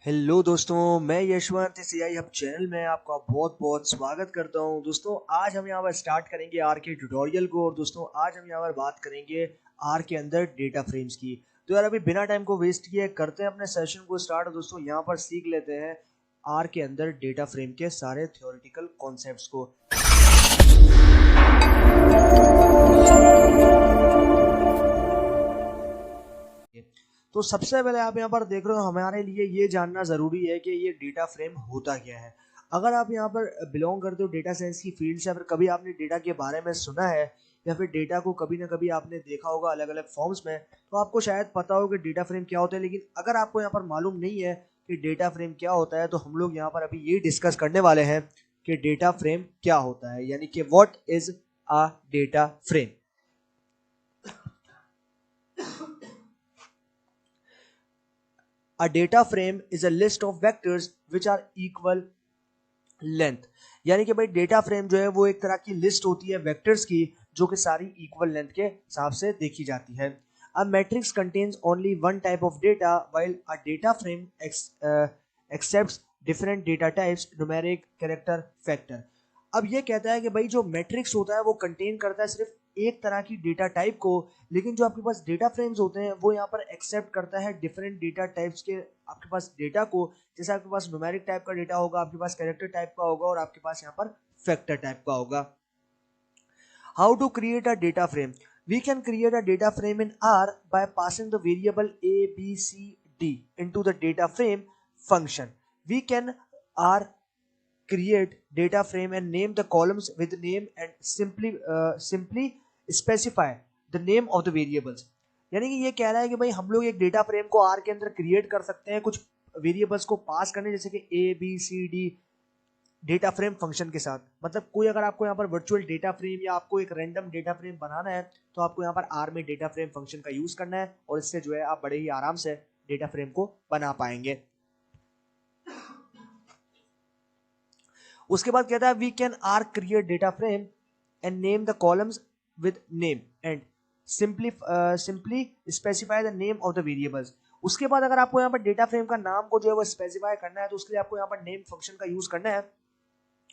Hello दोस्तों, मैं Yashwant CI hub channel में आपका बहुत बहुत स्वागत करता हूं। दोस्तों आज हम यहाँ पर स्टार्ट करेंगे आर के ट्यूटोरियल को। और दोस्तों आज हम यहाँ पर बात करेंगे आर के अंदर डेटा फ्रेम्स की। तो यार अभी बिना टाइम को वेस्ट किए करते हैं अपने सेशन को स्टार्ट। दोस्तों यहाँ पर सीख लेते हैं आर के अंदर डेटा फ्रेम के सारे थ्योरेटिकल कॉन्सेप्ट्स को। तो सबसे पहले आप यहाँ पर देख रहे हो, हमारे लिए ये जानना ज़रूरी है कि ये डेटा फ्रेम होता क्या है। अगर आप यहाँ पर बिलोंग करते हो डेटा साइंस की फील्ड से, या फिर कभी आपने डेटा के बारे में सुना है या फिर डेटा को कभी ना कभी आपने देखा होगा अलग अलग फॉर्म्स में, तो आपको शायद पता हो कि डेटा फ्रेम क्या होता है। लेकिन अगर आपको यहाँ पर मालूम नहीं है कि डेटा फ्रेम क्या होता है, तो हम लोग यहाँ पर अभी ये डिस्कस करने वाले हैं कि डेटा फ्रेम क्या होता है, यानी कि what is a data frame. A data frame is a list of vectors which are equal length। यानी कि भाई डेटा फ्रेम जो है वो एक तरह की लिस्ट होती है वेक्टर्स की, जो कि सारी इक्वल लेंथ के हिसाब से देखी जाती है। A matrix contains only one type of data while a data frame accepts different data types, numeric, character, factor। अब ये कहता है कि भाई जो मैट्रिक्स होता है वो कंटेन करता है सिर्फ एक तरह की डेटा टाइप को, लेकिन जो आपके पास डेटा फ्रेम्स होते हैं वो यहाँ पर एक्सेप्ट करता है डिफरेंट डेटा टाइप्स के आपके पास डेटा को। जैसे आपके पास न्यूमेरिक टाइप का डेटा होगा, आपके पास कैरेक्टर टाइप का होगा और आपके पास यहाँ पर फैक्टर टाइप का होगा। How to create a data frame? We can create a data frame in R by passing the variable A B C D into the data frame function। We can R create data frame and name the columns with name and simply specify the name of the variables। यानी कि ये कह रहा है कि भाई हम लोग एक डेटा फ्रेम को आर के अंदर क्रिएट कर सकते हैं कुछ वेरिएबल्स को पास करने, जैसे कि A B C D data frame function के साथ। मतलब कोई अगर आपको यहाँ पर वर्चुअल डेटा फ्रेम या आपको एक रैंडम डेटा फ्रेम बनाना है, तो आपको यहाँ पर आर में डेटा फ्रेम फंक्शन का यूज करना है और इससे जो है आप बड़े ही आराम से डेटा फ्रेम को बना पाएंगे। उसके बाद कहता है we can R create data frame and name the columns with name and simply specify the name of the variables. उसके बाद अगर आपको यहाँ पर डेटा फ्रेम का नाम को जो है वो स्पेसिफाई करना है, तो उसके लिए आपको यहाँ पर नेम फंक्शन का यूज करना है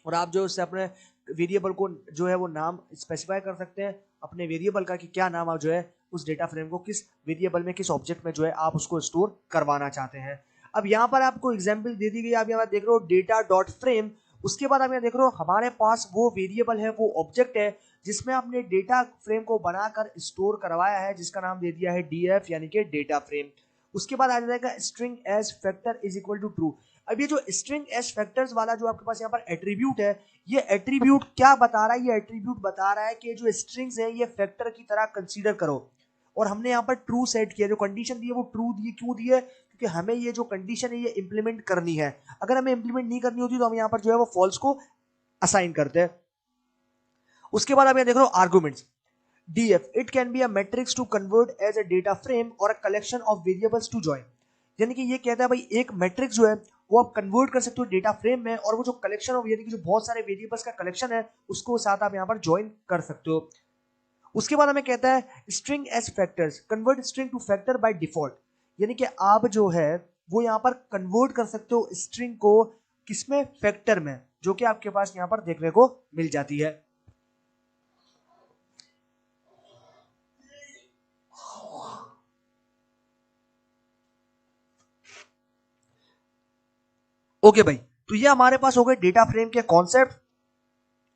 और आप जो उससे अपने वेरिएबल को जो है वो नाम स्पेसिफाई कर सकते हैं अपने वेरिएबल का, कि क्या नाम आप जो है उस डेटा फ्रेम को किस वेरिएबल में किस ऑब्जेक्ट में जो है आप उसको स्टोर करवाना चाहते हैं। अब यहाँ पर आपको एग्जांपल दे दी गई, आप यहाँ देख रहे हो डेटा डॉट फ्रेम। उसके बाद आप यहाँ देख रहे हो हमारे पास वो वेरिएबल है, वो ऑब्जेक्ट है जिसमें आपने डेटा फ्रेम को बनाकर स्टोर करवाया है, जिसका नाम दे दिया है डीएफ यानी कि डेटा फ्रेम। उसके बाद आ जाएगा string as factor is equal to true. अब ये जो स्ट्रिंग एज फैक्टर्स वाला जो आपके पास यहाँ पर एट्रीब्यूट है, ये एट्रीब्यूट क्या बता रहा है? ये एट्रीब्यूट बता रहा है कि जो स्ट्रिंग्स है ये फैक्टर की तरह कंसीडर करो। और हमने यहाँ पर ट्रू सेट किया, जो कंडीशन दी है वो ट्रू दी। क्यों दी है? क्योंकि हमें ये जो कंडीशन है ये इंप्लीमेंट करनी है। अगर हमें इंप्लीमेंट नहीं करनी होती तो हम यहाँ पर जो है वो फॉल्स को असाइन करते हैं। उसके बाद आप यहाँ देख रहे हो arguments. df it can be a matrix to convert as a data frame or a collection of variables to join। यानी कि ये कहता है भाई एक मैट्रिक्स जो है वो आप कन्वर्ट कर सकते हो डेटा फ्रेम में, और वो जो कलेक्शन ऑफ यानी कि जो बहुत सारे वेरिएबल्स का कलेक्शन है उसको साथ आप यहाँ पर ज्वाइन कर सकते हो। उसके बाद हमें कहता है string as factors convert string to factor by default. यानी कि आप जो है वो यहाँ पर कन्वर्ट कर सकते हो स्ट्रिंग को किसमें? फैक्टर में, जो कि आपके पास यहाँ पर देखने को मिल जाती है। ओके भाई, तो ये हमारे पास हो गए डेटा फ्रेम के कॉन्सेप्ट।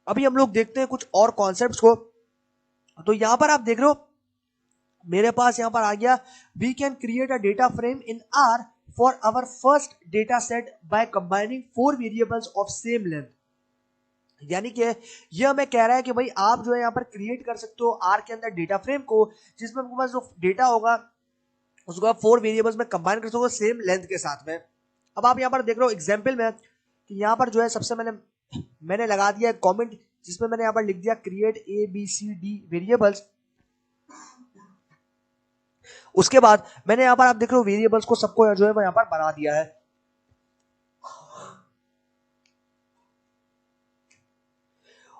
अभी हम लोग देखते हैं कुछ और कॉन्सेप्ट्स को। तो यहां पर आप देख रहे हो मेरे पास यहां पर आ गया we can create a data frame in R for our first data set by combining 4 variables of same length. यानी कि यह हमें कह रहा है कि भाई आप जो है यहाँ पर क्रिएट कर सकते हो आर के अंदर डेटा फ्रेम को, जिसमें आपके पास जो डेटा होगा उसको आप 4 वेरिएबल्स में कंबाइन कर सकते हो सेम लेंथ के साथ में। अब आप यहाँ पर देख रहे हो एग्जाम्पल में कि यहाँ पर जो है सबसे मैंने लगा दिया कमेंट, जिसमें मैंने यहाँ पर लिख दिया create A B C D variables. उसके बाद मैंने यहाँ पर आप देख रहे हो वेरिएबल्स को सबको जो है वो यहाँ पर बना दिया है।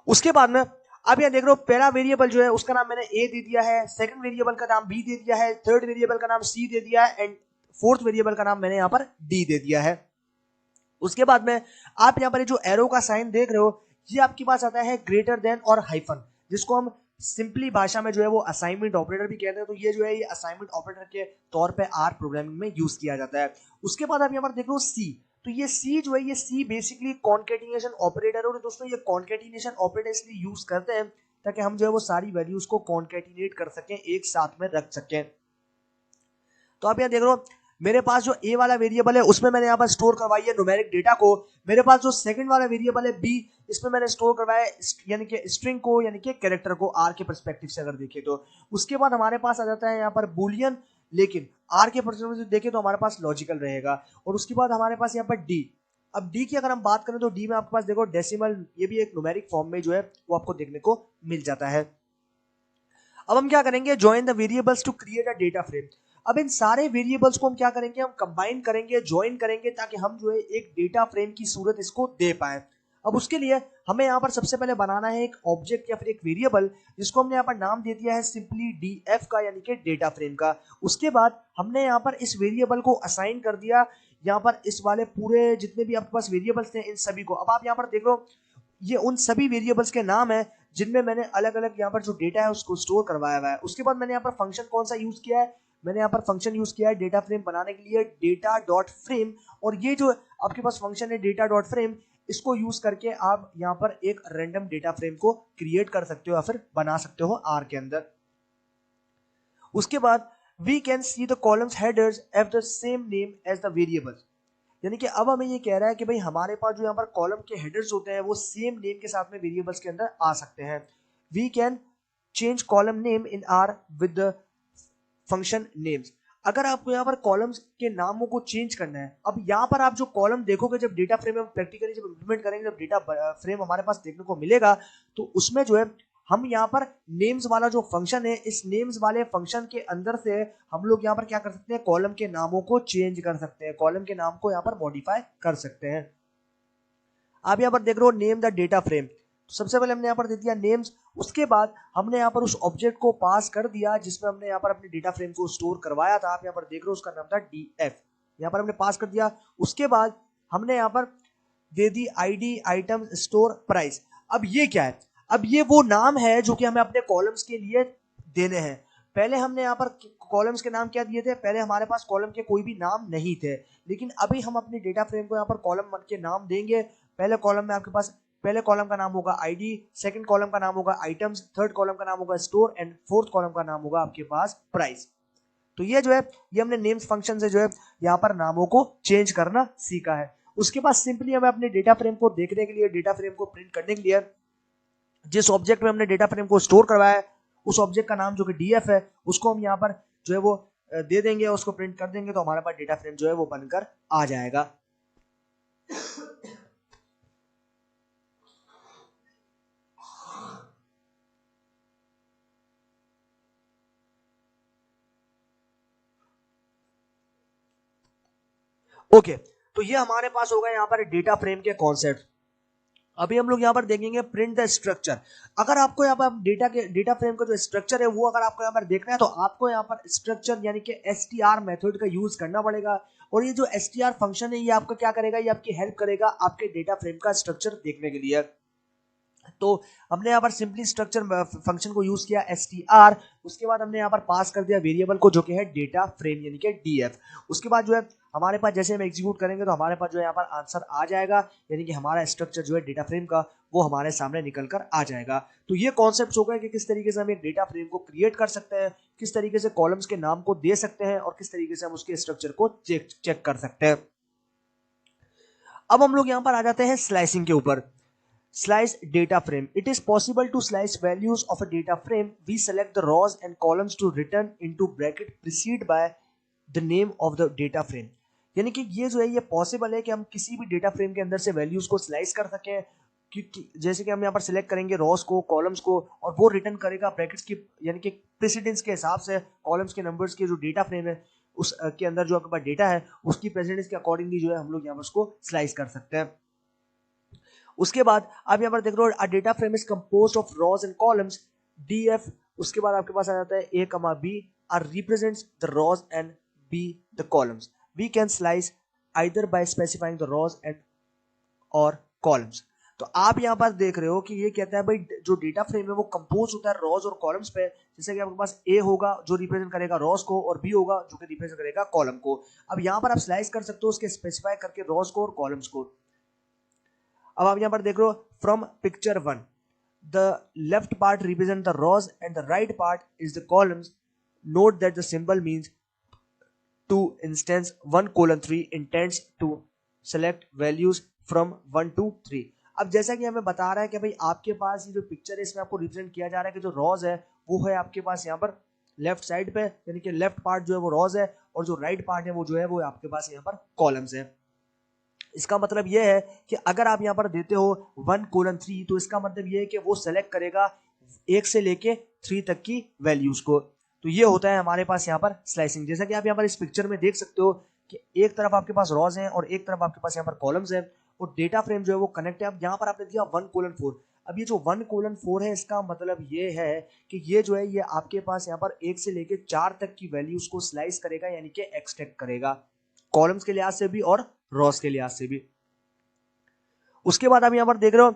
उसके बाद में आप यहाँ देख रहे हो पहला वेरिएबल जो है उसका नाम मैंने ए दे दिया है, सेकंड वेरिएबल का नाम बी दे दिया है, थर्ड वेरिएबल का नाम सी दे दिया है, एंड फोर्थ वेरिएबल का नाम मैंने यहाँ पर डी दे दिया है। उसके बाद में आप यहाँ पर जो एरो का साइन देख रहे हो, ये आपके पास आता है ग्रेटर देन और हाइफन, जिसको हम सिंपली भाषा में जो है वो असाइनमेंट ऑपरेटर भी कहते हैं। तो ये जो है ये असाइनमेंट ऑपरेटर के तौर पे आर प्रोग्रामिंग में यूज किया जाता है। उसके बाद आप यहाँ पर देख रहे हो सी, तो ये सी जो है ये सी बेसिकली कॉन्केटिनेशन ऑपरेटर है। और दोस्तों ये कॉन्केटिनेशन ऑपरेटर इसलिए यूज करते हैं ताकि हम जो है वो सारी वैल्यूज को कॉन्केटिनेट कर सकें, एक साथ में रख सकें। तो आप यहाँ देख रहे हो मेरे पास जो ए वाला वेरिएबल है उसमें मैंने यहाँ पर स्टोर करवाई है न्यूमेरिक डेटा को। मेरे पास जो सेकंड वाला वेरिएबल है बी, इसमें मैंने स्टोर करवाया है यानी कि स्ट्रिंग को, यानी कि कैरेक्टर को आर के पर्सपेक्टिव से अगर देखें तो। उसके बाद हमारे पास आ जाता है यहाँ पर बुलियन, लेकिन आर के पर्सपेक्टिव से देखें तो हमारे पास लॉजिकल रहेगा। और उसके बाद हमारे पास यहाँ पर डी। अब डी की अगर हम बात करें तो डी में आपके पास देखो डेसिमल, ये भी एक न्यूमेरिक फॉर्म में जो है वो आपको देखने को मिल जाता है। अब हम क्या करेंगे, join the variables to create a data frame. अब इन सारे वेरिएबल्स को हम क्या करेंगे, हम कंबाइन करेंगे, ज्वाइन करेंगे, ताकि हम जो है एक डेटा फ्रेम की सूरत इसको दे पाए। अब उसके लिए हमें यहाँ पर सबसे पहले बनाना है एक ऑब्जेक्ट या फिर एक वेरिएबल, जिसको हमने यहाँ पर नाम दे दिया है सिंपली डीएफ का, यानी कि डेटा फ्रेम का। उसके बाद हमने यहाँ पर इस वेरिएबल को असाइन कर दिया यहाँ पर इस वाले पूरे जितने भी आपके पास वेरिएबल्स थे इन सभी को। अब आप यहाँ पर देख लो ये उन सभी वेरिएबल्स के नाम है जिनमें मैंने अलग अलग यहाँ पर जो डेटा है उसको स्टोर करवाया हुआ है। उसके बाद मैंने यहाँ पर फंक्शन कौन सा यूज किया है, मैंने यहाँ पर फंक्शन यूज किया है डेटा फ्रेम बनाने के लिए डेटा डॉट फ्रेम। और ये जो आपके पास फंक्शन है डेटा डॉट फ्रेम, इसको यूज करके आप यहाँ पर एक रैंडम डेटा फ्रेम को क्रिएट कर सकते हो या फिर बना सकते हो आर के अंदर। उसके बाद we can see the columns headers have the same name as the variables, यानी कि अब हमें ये कह रहा है कि भाई हमारे पास जो यहाँ पर कॉलम के हेडर्स होते हैं वो सेम नेम के साथ में वेरिएबल्स के अंदर आ सकते हैं। We can change column name in R with the function names. अगर आपको यहाँ पर कॉलम्स के नामों को चेंज करना है, अब यहाँ पर आप जो कॉलम देखोगे जब डेटा फ्रेम में प्रैक्टिकली जब इंप्लीमेंट करेंगे, जब डेटा फ्रेम हमारे पास देखने को मिलेगा, तो उसमें जो है हम यहाँ पर नेम्स वाला जो फंक्शन है, इस नेम्स वाले फंक्शन के अंदर से हम लोग यहाँ पर क्या कर सकते हैं, कॉलम के नामों को चेंज कर सकते हैं, कॉलम के नाम को यहाँ पर मॉडिफाई कर सकते हैं। आप यहाँ पर देख रहे हो नेम द डेटा फ्रेम, तो सबसे पहले हमने यहाँ पर दे दिया नेम्स। उसके बाद हमने यहाँ पर उस ऑब्जेक्ट को पास कर दिया जिसमें हमने यहाँ पर अपने डेटा फ्रेम को स्टोर करवाया था। आप यहाँ पर देख रहे हो उसका नाम था डीएफ, यहाँ पर हमने पास कर दिया। उसके बाद हमने यहाँ पर दे दी आईडी, आइटम, स्टोर, प्राइस। अब ये क्या है, अब ये वो नाम है जो कि हमें अपने कॉलम्स के लिए देने हैं। पहले हमने यहाँ पर कॉलम्स के नाम क्या दिए थे, पहले हमारे पास कॉलम के कोई भी नाम नहीं थे, लेकिन अभी हम अपने डेटा फ्रेम को यहाँ पर कॉलम के नाम देंगे। पहले कॉलम में आपके पास पहले कॉलम का नाम होगा आईडी, सेकंड कॉलम का नाम होगा आइटम्स, थर्ड कॉलम का नाम होगा स्टोर एंड फोर्थ कॉलम का नाम होगा आपके पास प्राइस। तो ये जो है ये हमने नेम्स फंक्शन से जो है यहाँ पर नामों को चेंज करना सीखा है। उसके बाद सिंपली हमें अपने डेटा फ्रेम को देखने के लिए, डेटा फ्रेम को प्रिंट करने के लिए, जिस ऑब्जेक्ट में हमने डेटा फ्रेम को स्टोर करवाया है उस ऑब्जेक्ट का नाम जो कि डीएफ है, उसको हम यहाँ पर जो है वो दे देंगे, उसको प्रिंट कर देंगे, तो हमारे पास डेटा फ्रेम जो है वो बनकर आ जाएगा। ओके, तो ये हमारे पास होगा यहाँ पर डेटा फ्रेम के कॉन्सेप्ट। अभी हम लोग यहाँ पर देखेंगे प्रिंट द स्ट्रक्चर। अगर आपको यहाँ पर डेटा फ्रेम का जो स्ट्रक्चर है वो अगर आपको यहाँ पर देखना है तो आपको यहाँ पर स्ट्रक्चर यानी कि str मेथड का यूज करना पड़ेगा। और ये जो str फंक्शन है ये आपका क्या करेगा, ये आपकी हेल्प करेगा आपके डेटा फ्रेम का स्ट्रक्चर देखने के लिए। तो हमने यहाँ पर सिंपली स्ट्रक्चर फंक्शन को यूज किया str। उसके बाद हमने यहाँ पर पास कर दिया वेरिएबल को जो कि है डेटा फ्रेम यानी कि df। उसके बाद जो है हमारे पास जैसे हम एग्जीक्यूट करेंगे तो हमारे पास जो है यहाँ पर आंसर आ जाएगा, यानी कि हमारा स्ट्रक्चर जो है डेटा फ्रेम का वो हमारे सामने निकल कर आ जाएगा। तो ये कॉन्सेप्ट हो गए कि किस तरीके से हम एक डेटा फ्रेम को क्रिएट कर सकते हैं, किस तरीके से कॉलम्स के नाम को दे सकते हैं और किस तरीके से हम उसके स्ट्रक्चर को चेक कर सकते हैं। अब हम लोग यहाँ पर आ जाते हैं स्लाइसिंग के ऊपर। Slice data frame. It is possible to slice values of a data frame. We select the rows and columns to return into bracket preceded by the name of the data frame. यानी कि ये जो है ये possible है कि हम किसी भी डेटा फ्रेम के अंदर से वैल्यूज को स्लाइस कर सकें, क्योंकि जैसे कि हम यहाँ पर सिलेक्ट करेंगे रॉस को, कॉलम्स को, और वो रिटर्न करेगा ब्रैकेट्स की यानी कि प्रेसिडेंस के हिसाब से कॉलम्स के नंबर्स के जो डेटा फ्रेम है उस के अंदर जो आपके पास डेटा है उसकी प्रेसिडेंस के अकॉर्डिंगली जो है हम लोग यहाँ पर उसको स्लाइस कर सकते हैं। उसके बाद आप यहाँ पर देख रहे हो a data frame is composed of rows and columns DF. उसके बाद आपके पास आ जाता है a, b are represents the rows and be the columns. We can slice either by specifying the rows and or columns. तो आप यहाँ पर देख रहे हो कि ये कहता है भाई जो डेटा फ्रेम है वो कंपोज होता है रोज और कॉलम्स पे। जैसे कि आपके पास ए होगा जो रिप्रेजेंट करेगा रोज को और बी होगा जो कि रिप्रेजेंट करेगा कॉलम को। अब यहाँ पर आप स्लाइस कर सकते हो उसके स्पेसिफाई करके रोज को और कॉलम्स को। अब आप यहाँ पर देख रहे हो from picture 1 the left part represent the rows and the right part is the columns. Note that the symbol means to instance 1:3 intends to select values from 1 to 3. अब जैसा कि हमें बता रहा है कि भाई आपके पास ये जो पिक्चर है इसमें आपको रिप्रेजेंट किया जा रहा है कि जो रोज है वो है आपके पास यहाँ पर लेफ्ट साइड पे, यानी कि लेफ्ट पार्ट जो है वो रोज है और जो राइट पार्ट है वो जो है वो आपके पास यहाँ पर कॉलम्स है। इसका मतलब यह है कि अगर आप यहाँ पर देते हो 1:3 तो इसका मतलब यह है कि वो सेलेक्ट करेगा 1 से लेके 3 तक की वैल्यूज को। तो ये होता है हमारे पास यहाँ पर स्लाइसिंग। जैसा कि आप यहाँ पर इस पिक्चर में देख सकते हो कि एक तरफ आपके पास रोज हैं और एक तरफ आपके पास यहाँ पर कॉलम्स हैं और डेटा फ्रेम जो है वो कनेक्ट है। अब यहाँ पर आपने दिया 1:4। अब ये जो 1:4 है इसका मतलब ये है कि ये जो है ये आपके पास यहाँ पर 1 से लेके 4 तक की वैल्यूज को स्लाइस करेगा, यानी कि एक्सट्रैक्ट करेगा कॉलम्स के लिहाज से भी और रॉस के लिहाज से भी। उसके बाद आप यहां पर देख रहे हो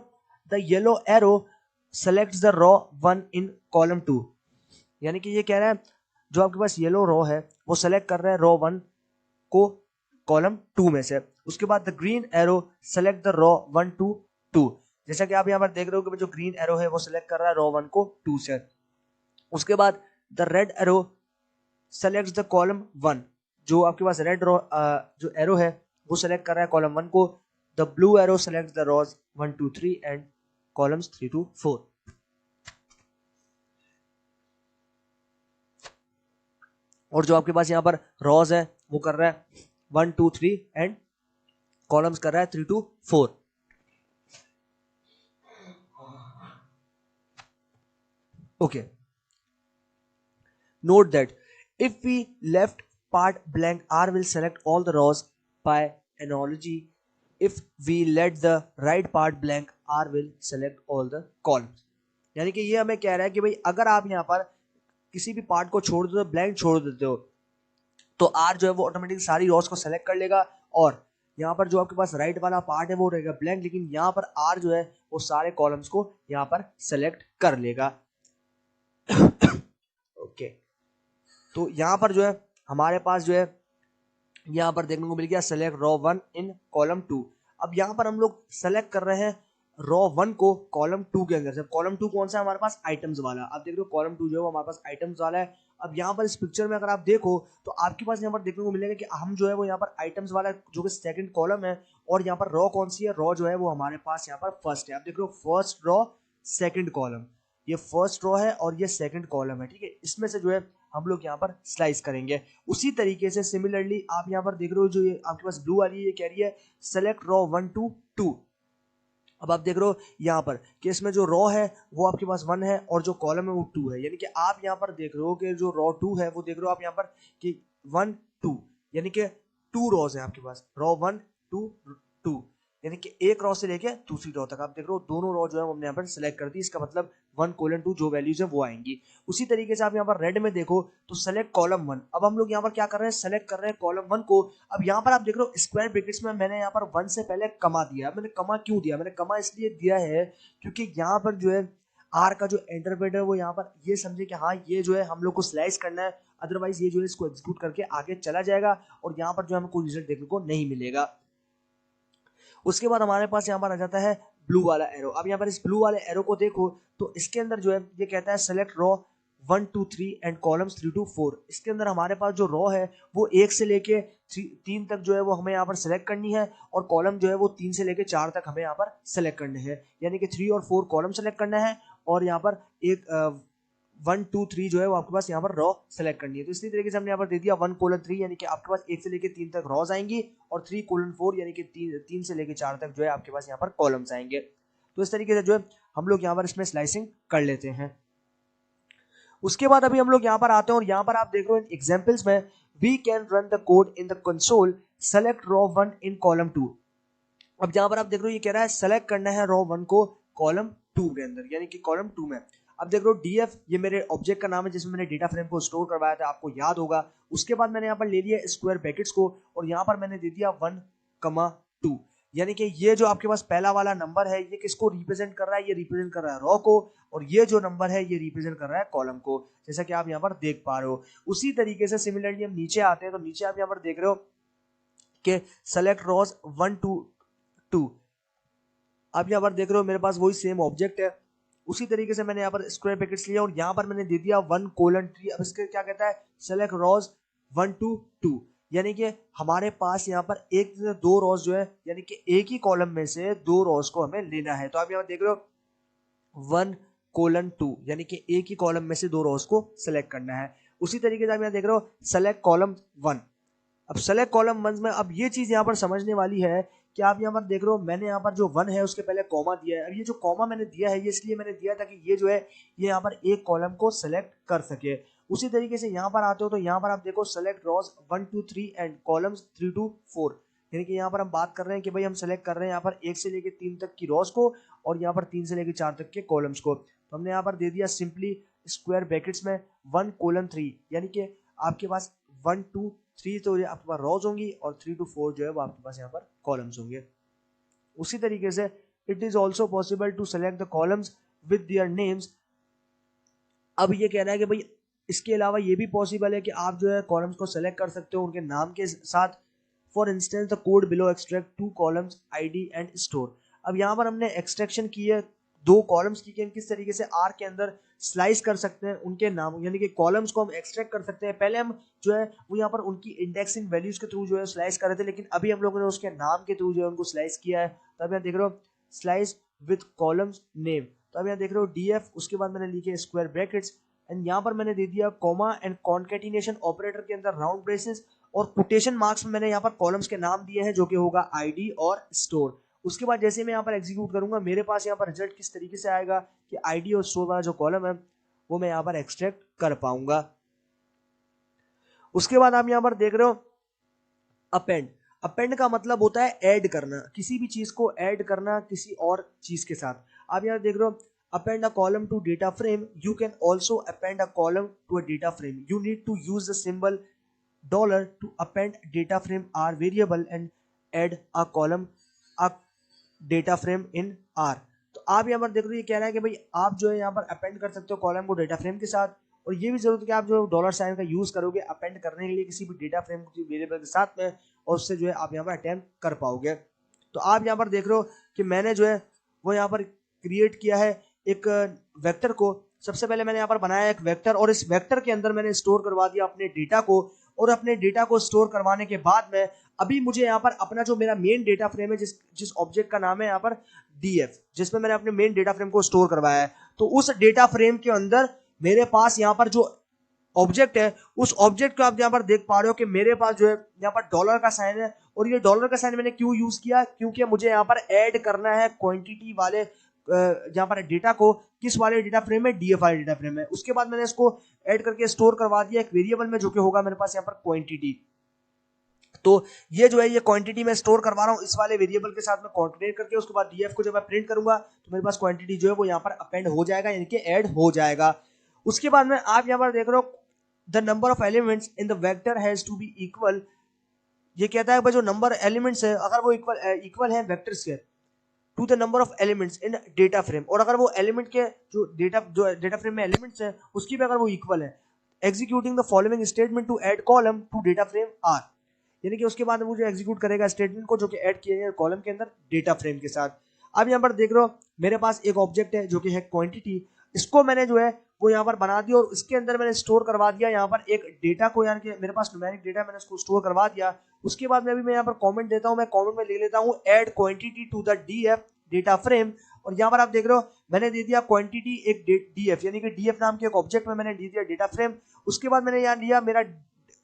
the yellow arrow selects the raw 1 in column 2, यानी कि ये कह रहा है जो आपके पास येलो रॉ है वो सेलेक्ट कर रहा है रॉ 1 को कॉलम 2 में से। उसके बाद the green arrow select the raw 1 to 2, जैसा कि आप यहां पर देख रहे हो कि जो ग्रीन एरो है वो सेलेक्ट कर रहा है रॉ 1 को 2 से। उसके बाद the red arrow selects the column 1, जो आपके पास रेड रो जो एरो है वो सेलेक्ट कर रहा है कॉलम 1 को। The blue arrow select the rows 1 to 3 and columns 3 to 4। और जो आपके पास यहाँ पर रोज है वो कर रहा है 1 2 3 एंड कॉलम्स कर रहा है 3 to 4। Okay, note that if we left part blank R will select all the rows by analogy. If we let the right part blank R will select all the columns. यानी कि ये हमें कह रहा है कि भाई अगर आप यहाँ पर किसी भी पार्ट को छोड़ दो, ब्लैंक छोड़ देते हो तो R जो है वो ऑटोमेटिक सारी रोज को सेलेक्ट कर लेगा और यहाँ पर जो आपके पास राइट वाला पार्ट है वो रहेगा ब्लैंक, लेकिन यहाँ पर R जो है वो सारे कॉलम्स को यहाँ पर सेलेक्ट कर लेगा। ओके, तो यहाँ पर जो है हमारे पास जो है यहाँ पर देखने को मिल गया सेलेक्ट रॉ 1 इन कॉलम 2। अब यहाँ पर हम लोग सेलेक्ट कर रहे हैं रॉ 1 को कॉलम 2 के अंदर से। कॉलम 2 कौन सा है हमारे पास? आइटम्स वाला। आप देख रहे हो कॉलम 2 जो है वो हमारे पास आइटम्स वाला है। अब यहाँ पर इस पिक्चर में अगर आप देखो तो आपके पास यहाँ पर देखने को मिलेगा कि हम जो है वो यहाँ पर आइटम्स वाला जो कि सेकंड कॉलम है और यहाँ पर रॉ कौन सी है? रॉ जो है वो हमारे पास यहाँ पर फर्स्ट है। आप देख रहे हो फर्स्ट रॉ सेकंड कॉलम, ये फर्स्ट रॉ है और ये सेकंड कॉलम है, ठीक है। इसमें से जो है हम लोग यहाँ पर स्लाइस करेंगे। उसी तरीके से सिमिलरली आप यहाँ पर देख रहे हो जो ये आपके पास ब्लू वाली ये कह रही है सेलेक्ट रॉ 1 to 2। अब आप देख रहे हो यहाँ पर कि इसमें जो रॉ है वो आपके पास 1 है और जो कॉलम है वो 2 है, यानी कि आप यहाँ पर देख रहे हो कि जो रॉ 2 है वो देख रहे हो आप यहाँ पर कि 1 2, यानी कि 2 रॉज है आपके पास, रॉ 1 2 2, यानी कि एक रॉ से लेके दूसरी रॉ तक आप देख रहे हो दोनों रॉ जो है हमने यहाँ पर सेलेक्ट कर दी। इसका मतलब 1:2 जो वैल्यूज है वो आएंगी। उसी तरीके से आप यहाँ पर रेड में देखो तो सेलेक्ट कॉलम 1। अब हम लोग यहाँ पर क्या कर रहे हैं? सेलेक्ट कर रहे हैं कॉलम 1 को। अब यहाँ पर आप देख रहे हो स्क्वायर ब्रैकेट्स में मैंने यहाँ पर 1 से पहले कमा दिया। मैंने कमा क्यों दिया? मैंने कमा इसलिए दिया है क्योंकि यहाँ पर जो है आर का जो इंटरप्रेटर है वो यहाँ पर ये समझे कि हाँ ये जो है हम लोग को स्लाइस करना है, अदरवाइज ये जो है इसको एग्जीक्यूट करके आगे चला जाएगा और यहाँ पर जो हमें कोई रिजल्ट देखने को नहीं मिलेगा। उसके बाद हमारे पास यहाँ पर आ जाता है ब्लू वाला एरो। अब यहाँ पर इस ब्लू वाले एरो को देखो तो इसके अंदर जो है ये कहता है select row 1 to 3 and columns 3 to 4। इसके अंदर हमारे पास जो रॉ है वो 1 से लेके 3 तक जो है वो हमें यहाँ पर सेलेक्ट करनी है और कॉलम जो है वो 3 से लेके 4 तक हमें यहाँ पर सेलेक्ट करने हैं, यानी कि 3 और 4 कॉलम सेलेक्ट करना है और यहाँ पर एक 1 2 3 जो है वो आपके पास यहाँ पर रॉ सेलेक्ट करनी है। तो इसी तरीके से हमने यहाँ पर दे दिया 1:3, यानी कि आपके पास 1 से लेके 3 तक रॉज आएंगी और 3:4 यानी कि 3 से लेके 4 तक जो है आपके पास यहाँ पर कॉलम्स आएंगे। तो इस तरीके से जो है हम लोग यहाँ पर इसमें स्लाइसिंग कर लेते हैं। उसके बाद अभी हम लोग यहाँ पर आते हैं और यहाँ पर आप देख रहे हो एग्जाम्पल्स में we can run the code in the console select row 1 in column 2। अब यहाँ पर आप देख रहे हो ये कह रहा है सेलेक्ट करना है रॉ 1 को कॉलम 2 के अंदर, यानी कि कॉलम 2 में। अब देख लो DF ये मेरे ऑब्जेक्ट का नाम है जिसमें मैंने डेटा फ्रेम को स्टोर करवाया था, आपको याद होगा। उसके बाद मैंने यहाँ पर ले लिया स्क्वायर ब्रैकेट्स को और यहाँ पर मैंने दे दिया 1,2, यानी कि ये जो आपके पास पहला वाला नंबर है ये किसको रिप्रेजेंट कर रहा है, ये रिप्रेजेंट कर रहा है रो को, और ये जो नंबर है ये रिप्रेजेंट कर रहा है कॉलम को, जैसा कि आप यहाँ पर देख पा रहे हो। उसी तरीके से सिमिलरली हम नीचे आते हैं, तो नीचे आप यहाँ पर देख रहे हो कि सेलेक्ट रोज 1 to 2, आप यहाँ पर देख रहे हो मेरे पास वही सेम ऑब्जेक्ट है। उसी तरीके से मैंने यहाँ पर स्क्वायर ब्रैकेट्स लिया और यहाँ पर मैंने दे दिया 1:3। अब इसके क्या कहता है, सेलेक्ट रोज 1 to 2, यानी कि हमारे पास यहाँ पर एक से दो रोज जो है, यानी कि एक ही कॉलम में से दो रोज को हमें लेना है। तो आप यहाँ देख रहे हो 1:2, यानी कि एक ही कॉलम में से दो रोज को सिलेक्ट करना है। उसी तरीके से आप यहाँ देख रहे हो सेलेक्ट कॉलम 1। अब सेलेक्ट कॉलम 1 में अब ये चीज यहाँ पर समझने वाली है कि आप यहाँ पर देख रहे हो मैंने यहाँ पर जो 1 है उसके पहले कॉमा दिया है। अब ये जो कॉमा मैंने दिया है ये इसलिए मैंने दिया ताकि ये जो है ये यहाँ पर एक कॉलम को सेलेक्ट कर सके। उसी तरीके से यहाँ पर आते हो तो यहाँ पर आप देखो select rows 1 to 3 and columns 3 to 4, यानी कि यहाँ पर हम बात कर रहे हैं कि भाई हम सेलेक्ट कर रहे हैं यहाँ पर 1 से लेके 3 तक की रोज को और यहाँ पर 3 से लेके 4 तक के कॉलम्स को। तो हमने यहाँ पर दे दिया सिंपली स्क्वायर ब्रैकेट्स में 1:3, यानी कि आपके पास 1 to 3 तो आपके पास रोज होंगी और 3 to 4 जो है वो आपके पास यहाँ पर कॉलम्स होंगे। उसी तरीके से it is also possible to select the columns with their names. अब ये कहना है कि भाई इसके अलावा ये भी पॉसिबल है कि आप जो है कॉलम्स को सेलेक्ट कर सकते हो उनके नाम के साथ। For instance the code below extract 2 columns ID and store. अब यहाँ पर हमने एक्सट्रैक्शन की है 2 कॉलम्स की, किस तरीके से आर के अंदर स्लाइस कर सकते हैं उनके नाम, यानी कि कॉलम्स को हम एक्सट्रैक्ट कर सकते हैं। पहले हम जो है वो यहाँ पर उनकी इंडेक्सिंग वैल्यूज के थ्रू जो है स्लाइस कर रहे थे, लेकिन अभी हम लोगों ने उसके नाम के थ्रू जो है उनको स्लाइस किया है। तो अब यहाँ देख रहे हो स्लाइस विद कॉलम्स नेम। तो अब यहाँ देख रहे हो DF, उसके बाद मैंने लिखे स्क्वायर ब्रैकेट्स एंड यहाँ पर मैंने दे दिया कॉमा एंड कॉन्केटिनेशन ऑपरेटर के अंदर राउंड ब्रेसेस और कोटेशन मार्क्स में मैंने यहाँ पर कॉलम्स के नाम दिए हैं जो कि होगा ID और स्टोर। उसके बाद जैसे मैं यहाँ पर एग्जीक्यूट करूंगा मेरे पास यहाँ पर रिजल्ट किस तरीके से आएगा कि ID और स्टोर वाला जो कॉलम है वो मैं यहाँ पर एक्सट्रैक्ट कर पाऊंगा। उसके बाद आप यहाँ पर देख रहे हो अपेंड। अपेंड का मतलब होता है ऐड करना, किसी भी चीज को ऐड करना किसी और चीज के साथ। आप यहाँ देख रहे हो append a column to data frame, you can also append a column to a data frame. You need to use the symbol $ to append data frame R variable and add a column a data frame in R. तो आप यहाँ पर देख रहे हो ये कह रहा है कि भाई आप जो है यहाँ पर अपेंड कर सकते हो कॉलम को डेटा फ्रेम के साथ, और ये भी जरूरत है कि आप जो $साइन का यूज करोगे अपेंड करने के लिए किसी भी डेटा फ्रेम वेरिएबल के साथ में, और उससे जो है आप यहाँ पर अटेम्प्ट कर पाओगे। तो आप यहाँ पर देख रहे हो कि मैंने जो है वो यहाँ पर क्रिएट किया है एक वेक्टर को। सबसे पहले मैंने यहाँ पर बनाया एक वेक्टर और इस वेक्टर के अंदर मैंने स्टोर करवा दिया अपने डेटा को, और अपने डेटा को स्टोर करवाने के बाद में अभी मुझे यहाँ पर अपना जो मेरा मेन डेटा फ्रेम है जिस ऑब्जेक्ट का नाम है यहाँ पर DF, जिसमें मैंने अपने मेन डेटा फ्रेम को स्टोर करवाया है, तो उस डेटा फ्रेम के अंदर मेरे पास यहाँ पर जो ऑब्जेक्ट है उस ऑब्जेक्ट को आप यहाँ पर देख पा रहे हो कि मेरे पास जो है यहाँ पर डॉलर का साइन है। और ये डॉलर का साइन मैंने क्यों यूज किया, क्योंकि मुझे यहाँ पर ऐड करना है क्वांटिटी वाले यहाँ पर डेटा को, किस वाले डेटा फ्रेम में, DF वाले डेटा फ्रेम में। उसके बाद मैंने इसको ऐड करके स्टोर करवा दिया एक वेरिएबल में जो कि होगा मेरे पास यहाँ पर क्वांटिटी। तो ये जो है ये क्वांटिटी में स्टोर करवा रहा हूँ इस वाले वेरिएबल के साथ में कॉन्केटेनेट करके। उसके बाद DF को जब मैं प्रिंट करूंगा तो मेरे पास क्वांटिटी जो है वो यहाँ पर अपेंड हो जाएगा, यानी कि ऐड हो जाएगा। उसके बाद में आप यहाँ पर देख रहे हो the number of elements in the vector has to be equal. ये कहता है भाई जो नंबर एलिमेंट्स है अगर वो इक्वल है वेक्टर्स के to the number of elements in data frame, और अगर वो एलिमेंट के जो डेटा फ्रेम में एलिमेंट्स है उसकी भी अगर वो इक्वल है, executing the following statement to add column to data frame R, यानी कि उसके बाद वो जो एग्जीक्यूट करेगा स्टेटमेंट को जो कि ऐड किया गया कॉलम के अंदर डेटा फ्रेम के साथ। अब यहाँ पर देख रहे हो मेरे पास एक ऑब्जेक्ट है जो कि है क्वांटिटी, इसको मैंने जो है वो यहाँ पर बना दिया और इसके अंदर मैंने स्टोर करवा दिया यहाँ पर एक डेटा को, यानी कि मेरे पास न्यूमेरिक डेटा मैंने उसको स्टोर करवा दिया। उसके बाद मैं यहाँ पर कमेंट देता हूँ, मैं कमेंट में ले लेता हूँ add quantity to the DF data frame, और यहाँ पर आप देख रहे हो मैंने दे दिया क्वांटिटी एक DF, यानी कि DF नाम के एक ऑब्जेक्ट में मैंने दे दिया डेटा फ्रेम। उसके बाद मैंने यहाँ लिया मेरा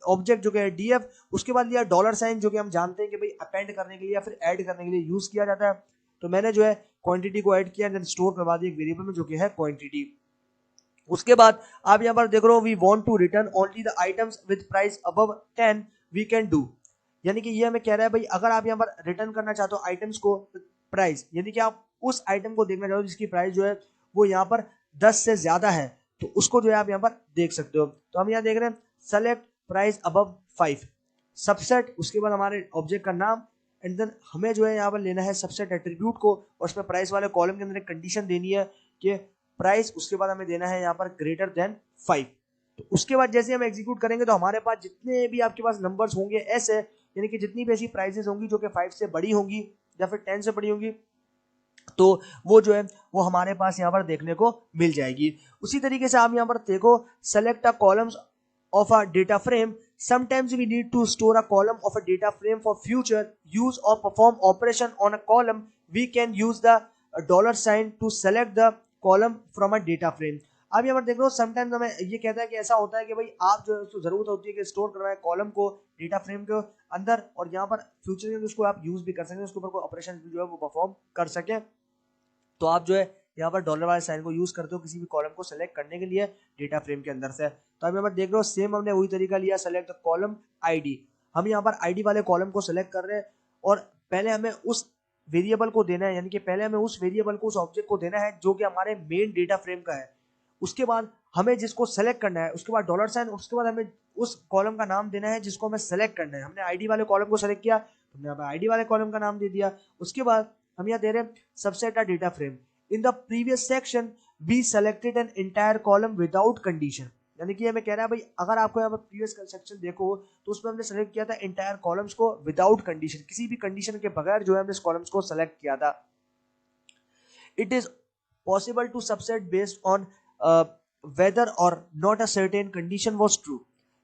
ऑब्जेक्ट जो कि है DF, उसके बाद लिया $साइन जो कि हम जानते हैं कि भाई अपेंड करने के लिए या फिर ऐड करने के लिए यूज किया जाता है। तो मैंने जो है क्वांटिटी को ऐड किया, स्टोर करवा दिया एक वेरिएबल में जो कि है क्वांटिटी। उसके बाद आप यहाँ पर देख रहे हो we want to return only the items with price above 10 we can do, यानी कि ये हमें कह रहा है भाई अगर आप यहाँ पर रिटर्न करना चाहते हो आइटम्स को प्राइस, यानी कि आप उस आइटम को देखना चाहते हो जिसकी प्राइस जो है वो यहाँ पर 10 से ज्यादा है तो उसको जो है आप यहाँ पर देख सकते हो। तो हम यहाँ देख रहे हैं सेलेक्ट प्राइस अबव 5 सबसेट, उसके बाद हमारे ऑब्जेक्ट का नाम, एंड देन हमें जो है यहाँ पर लेना है सबसेट एट्रीब्यूट को और उसमें प्राइस वाले कॉलम के अंदर एक कंडीशन देनी है कि प्राइस, उसके बाद हमें देना है यहाँ पर ग्रेटर देन 5। तो उसके बाद जैसे हम एग्जीक्यूट करेंगे तो हमारे पास जितने भी आपके पास नंबर्स होंगे ऐसे, यानी कि जितनी भी ऐसी प्राइसेस होंगी जो कि 5 से बड़ी होंगी या फिर 10 से बड़ी होंगी, तो वो जो है वो हमारे पास यहाँ पर देखने को मिल जाएगी। उसी तरीके से आप यहाँ पर देखो select a columns of a data frame. Sometimes we need to store a column of a data frame for future use or perform operation on a column. We can use the dollar sign to select the column from a data frame. अब यहाँ पर देख लो sometimes हमें ये कहता है कि ऐसा होता है कि भाई आप जो है जरूरत होती है कि स्टोर करवाए कॉलम को डेटा फ्रेम के अंदर, और यहाँ पर फ्यूचर में उसको आप यूज भी कर सकते हैं, उसके ऊपर कोई ऑपरेशन जो है वो परफॉर्म कर सके। तो आप जो है यहाँ पर डॉलर वाले साइन को यूज करते हो किसी भी कॉलम को सेलेक्ट करने के लिए डेटा फ्रेम के अंदर से। तो आप यहाँ पर देख रहे हो सेम हमने वही तरीका लिया, सेलेक्ट द कॉलम आईडी। हम यहाँ पर आईडी वाले कॉलम को सेलेक्ट कर रहे हैं और पहले हमें उस वेरिएबल को देना है, यानी कि पहले हमें उस वेरिएबल को, उस ऑब्जेक्ट को देना है जो कि हमारे मेन डेटा फ्रेम का है। उसके बाद हमें जिसको सेलेक्ट करना है, उसके बाद डॉलर साइन, उसके बाद हमें उस कॉलम का नाम देना है जिसको हमें सेलेक्ट करना है। हमने आईडी वाले कॉलम को सेलेक्ट किया, हमने यहाँ पर आईडी वाले कॉलम का नाम दे दिया। उसके बाद हम यहाँ दे रहे हैं subset a data frame. In the previous section, we selected an entire column without condition. यानी कि हमें कह रहा है भाई अगर आपको यहाँ पर प्रीवियस सेक्शन देखो तो उसमें हमने सेलेक्ट किया था एंटायर कॉलम्स को विदाउट कंडीशन, किसी भी कंडीशन के बगैर जो है हमने इस कॉलम्स को सेलेक्ट किया था। It is possible to subset based on whether और not a certain condition was true.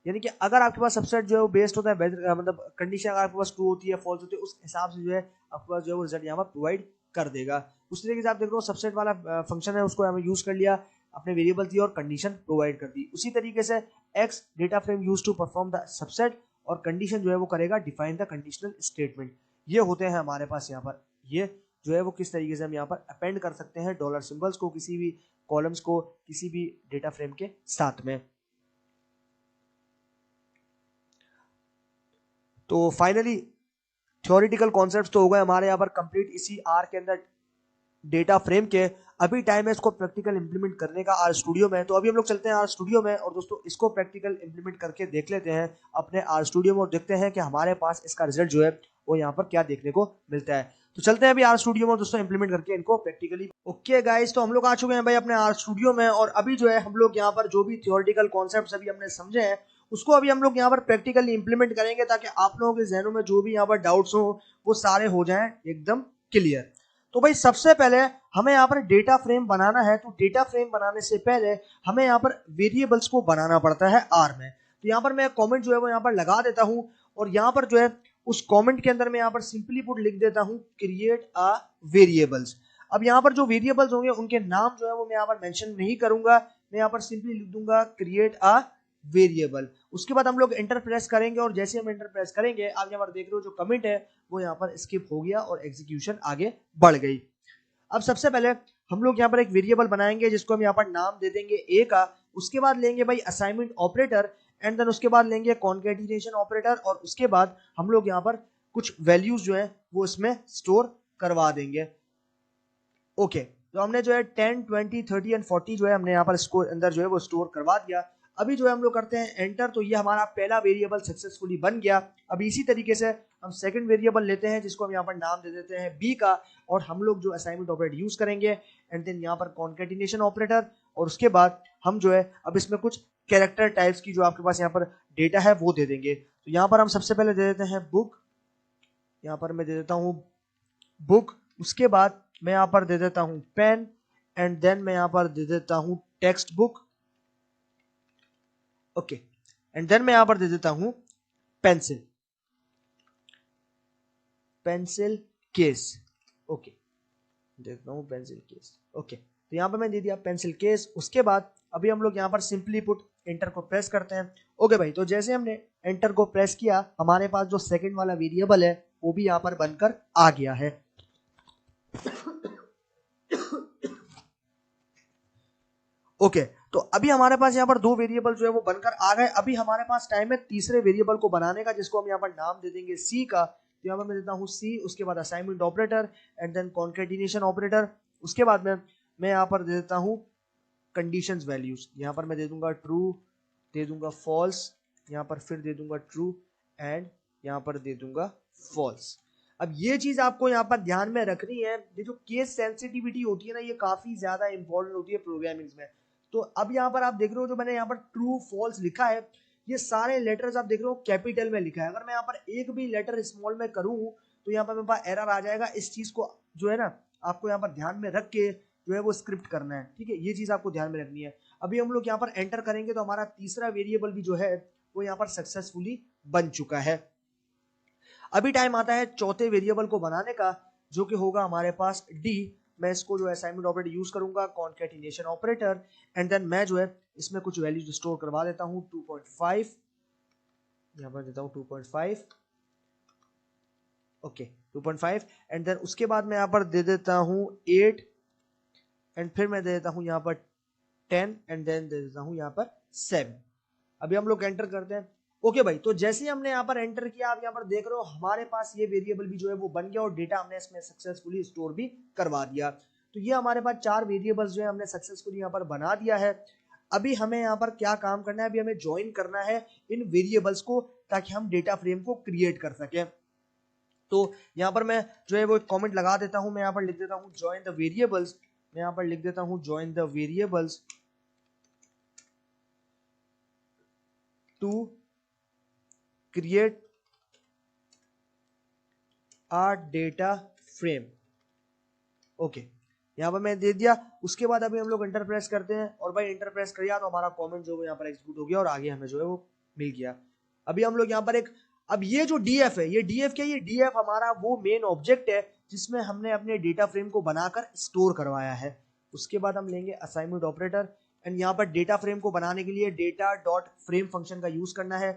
यानी कि अगर आपके पास सबसेट जो है वो बेस्ड होता है वेदर, मतलब कंडीशन अगर आपके पास ट्रू होती है फॉल्स होती है, उस हिसाब से जो है आपके पास जो है वो रिजल्ट यहाँ पर प्रोवाइड कर देगा। उस तरीके से आप देख रहे हो सबसेट वाला फंक्शन है उसको हमें यूज कर लिया, अपने वेरिएबल थी और कंडीशन प्रोवाइड कर दी। उसी तरीके से X data frame use to perform the subset, और कंडीशन जो है वो करेगा डिफाइन द कंडीशनल स्टेटमेंट। ये होते हैं हमारे पास यहाँ पर, ये जो है वो किस तरीके से हम यहाँ पर अपेंड कर सकते हैं डॉलर सिंबल्स को किसी भी कॉलम्स को किसी भी डेटा फ्रेम के साथ में। तो फाइनली थ्योरेटिकल कॉन्सेप्ट्स तो हो गए हमारे यहाँ पर कंप्लीट इसी आर के अंदर डेटा फ्रेम के। अभी टाइम है इसको प्रैक्टिकल इंप्लीमेंट करने का आर स्टूडियो में। तो अभी हम लोग चलते हैं आर स्टूडियो में और दोस्तों इसको प्रैक्टिकल इंप्लीमेंट करके देख लेते हैं अपने आर स्टूडियो में और देखते हैं कि हमारे पास इसका रिजल्ट जो है वो यहाँ पर क्या देखने को मिलता है। तो चलते हैं अभी आर स्टूडियो में दोस्तों इंप्लीमेंट करके इनको प्रैक्टिकली। ओके गाइस, तो हम लोग आ चुके हैं भाई अपने आर स्टूडियो में और अभी जो है हम लोग यहाँ पर जो भी थ्योरेटिकल कॉन्सेप्ट्स अभी हमने समझे हैं उसको अभी हम लोग यहाँ पर प्रैक्टिकली इंप्लीमेंट करेंगे ताकि आप लोगों के जहनों में जो भी यहाँ पर डाउट्स हो वो सारे हो जाएं एकदम क्लियर। तो भाई सबसे पहले हमें यहाँ पर डेटा फ्रेम बनाना है, तो डेटा फ्रेम बनाने से पहले हमें यहाँ पर वेरिएबल्स को बनाना पड़ता है आर में। तो यहाँ पर मैं कमेंट जो है वो यहाँ पर लगा देता हूँ और यहाँ पर जो है उस कमेंट के अंदर मैं यहाँ पर सिंपली पुट लिख देता हूँ क्रिएट अ वेरिएबल्स। अब यहाँ पर जो वेरिएबल्स होंगे उनके नाम जो है वो मैं यहाँ पर मेंशन नहीं करूंगा, मैं यहाँ पर सिंपली लिख दूंगा क्रिएट अ वेरिएबल। उसके बाद हम लोग एंटर प्रेस करेंगे और जैसे हम एंटर प्रेस करेंगे आप यहाँ पर देख रहे हो जो कमिट है वो यहाँ पर स्किप हो गया और एग्जीक्यूशन आगे बढ़ गई। अब सबसे पहले हम लोग यहाँ पर एक वेरिएबल बनाएंगे जिसको हम यहाँ पर नाम दे देंगे ए का। उसके बाद लेंगे भाई असाइनमेंट ऑपरेटर एंड देन उसके बाद लेंगे कॉन्केटिनेशन ऑपरेटर और उसके बाद हम लोग यहाँ पर कुछ वैल्यूज जो है वो इसमें स्टोर करवा देंगे। ओके, तो हमने जो है 10, 20, 30 एंड 40 जो है हमने यहाँ पर इसको अंदर जो है वो स्टोर करवा दिया। अभी जो है हम लोग करते हैं एंटर, तो ये हमारा पहला वेरिएबल सक्सेसफुली बन गया। अब इसी तरीके से हम सेकंड वेरिएबल लेते हैं जिसको हम यहाँ पर नाम दे देते हैं बी का और हम लोग जो असाइनमेंट ऑपरेटर यूज करेंगे एंड देन यहाँ पर कॉन्केटिनेशन ऑपरेटर और उसके बाद हम जो है अब इसमें कुछ कैरेक्टर टाइप्स की जो आपके पास यहाँ पर डेटा है वो दे देंगे। तो यहाँ पर हम सबसे पहले दे देते हैं बुक, यहाँ पर मैं दे देता हूँ बुक। उसके बाद मैं यहाँ पर दे देता हूँ पेन एंड देन मैं यहाँ पर दे देता हूँ text book. Okay, and then मैं यहाँ पर दे देता हूँ पेंसिल, पेंसिल केस। ओके, देखता हूँ पेंसिल केस। ओके, तो यहाँ पर मैं दे दिया पेंसिल केस। उसके बाद अभी हम लोग यहाँ पर सिंपली पुट एंटर को प्रेस करते हैं। ओके भाई, तो जैसे हमने एंटर को प्रेस किया हमारे पास जो सेकंड वाला वेरिएबल है वो भी यहाँ पर बनकर आ गया है। ओके, तो अभी हमारे पास यहाँ पर दो वेरिएबल जो है वो बनकर आ गए। अभी हमारे पास टाइम है तीसरे वेरिएबल को बनाने का जिसको हम यहाँ पर नाम दे देंगे सी का। तो यहाँ पर मैं देता हूँ सी, उसके बाद assignment operator and then concatenation operator. उसके बाद में मैं यहाँ पर दे देता हूँ कंडीशंस वैल्यूज, यहाँ पर मैं दे दूंगा ट्रू, दे दूंगा फॉल्स, यहाँ पर फिर दे दूंगा ट्रू एंड यहाँ पर दे दूंगा फॉल्स। अब ये चीज आपको यहाँ पर ध्यान में रखनी है, ये जो केस सेंसिटिविटी होती है ना, ये काफी ज्यादा इंपॉर्टेंट होती है प्रोग्रामिंग में। तो अब यहाँ पर आप देख रहे हो जो मैंने यहाँ पर ट्रू फॉल्स लिखा है, ये सारे लेटर्स आप देख रहे हो कैपिटल में लिखा है। अगर मैं यहाँ पर एक भी लेटर स्मॉल में करूँ तो यहाँ पर मेरे पास एरर आ जाएगा। इस चीज को जो है ना आपको यहाँ पर ध्यान में रख के जो है वो स्क्रिप्ट करना है, ठीक है, ये चीज आपको ध्यान में रखनी है। अभी हम लोग यहाँ पर एंटर करेंगे तो हमारा तीसरा वेरिएबल भी जो है वो यहाँ पर सक्सेसफुली बन चुका है। अभी टाइम आता है चौथे वेरिएबल को बनाने का, जो कि होगा हमारे पास डी। मैं इसको जो असाइनमेंट ऑपरेटर यूज करूंगा, कॉन्केटिनेशन ऑपरेटर, एंड देन मैं जो है इसमें कुछ वैल्यूज स्टोर करवा देता हूं 2.5, यहां पर देता हूं 2.5, ओके 2.5, एंड देन उसके बाद मैं यहां पर दे देता हूं 8, एंड फिर मैं दे देता हूं यहां पर 10, एंड देन दे देता हूं यहां पर 7। अभी हम लोग एंटर करते हैं। ओके भाई, तो जैसे ही हमने यहाँ पर एंटर किया, आप यहाँ पर देख रहे हो हमारे पास ये वेरिएबल भी जो है वो बन गया और डेटा हमने इसमें सक्सेसफुली स्टोर भी करवा दिया। तो ये हमारे पास 4 वेरिएबल्स जो है हमने सक्सेसफुली यहाँ पर बना दिया है। अभी हमें यहाँ पर क्या काम करना है, अभी हमें ज्वाइन करना है इन वेरिएबल्स को, ताकि हम डेटा फ्रेम को क्रिएट कर सकें। तो यहाँ पर मैं जो है वो एक कॉमेंट लगा देता हूँ, मैं यहाँ पर लिख देता हूँ ज्वाइन द वेरिएबल्स, मैं यहाँ पर लिख देता हूँ join the variables to create a data frame. Okay, यहाँ पर मैं दे दिया। उसके बाद अभी हम लोग एंटर प्रेस करते हैं, और भाई एंटर प्रेस किया तो हमारा कमेंट जो है यहाँ पर एग्जीक्यूट हो गया और आगे हमें जो है वो मिल गया। अभी हम लोग यहाँ पर अब ये जो डीएफ है, ये डीएफ क्या है, ये डीएफ हमारा वो मेन ऑब्जेक्ट है जिसमें हमने अपने डेटा फ्रेम को बनाकर स्टोर करवाया है। उसके बाद हम लेंगे असाइनमेंट ऑपरेटर, एंड यहाँ पर डेटा फ्रेम को बनाने के लिए डेटा डॉट फ्रेम फंक्शन का यूज करना है।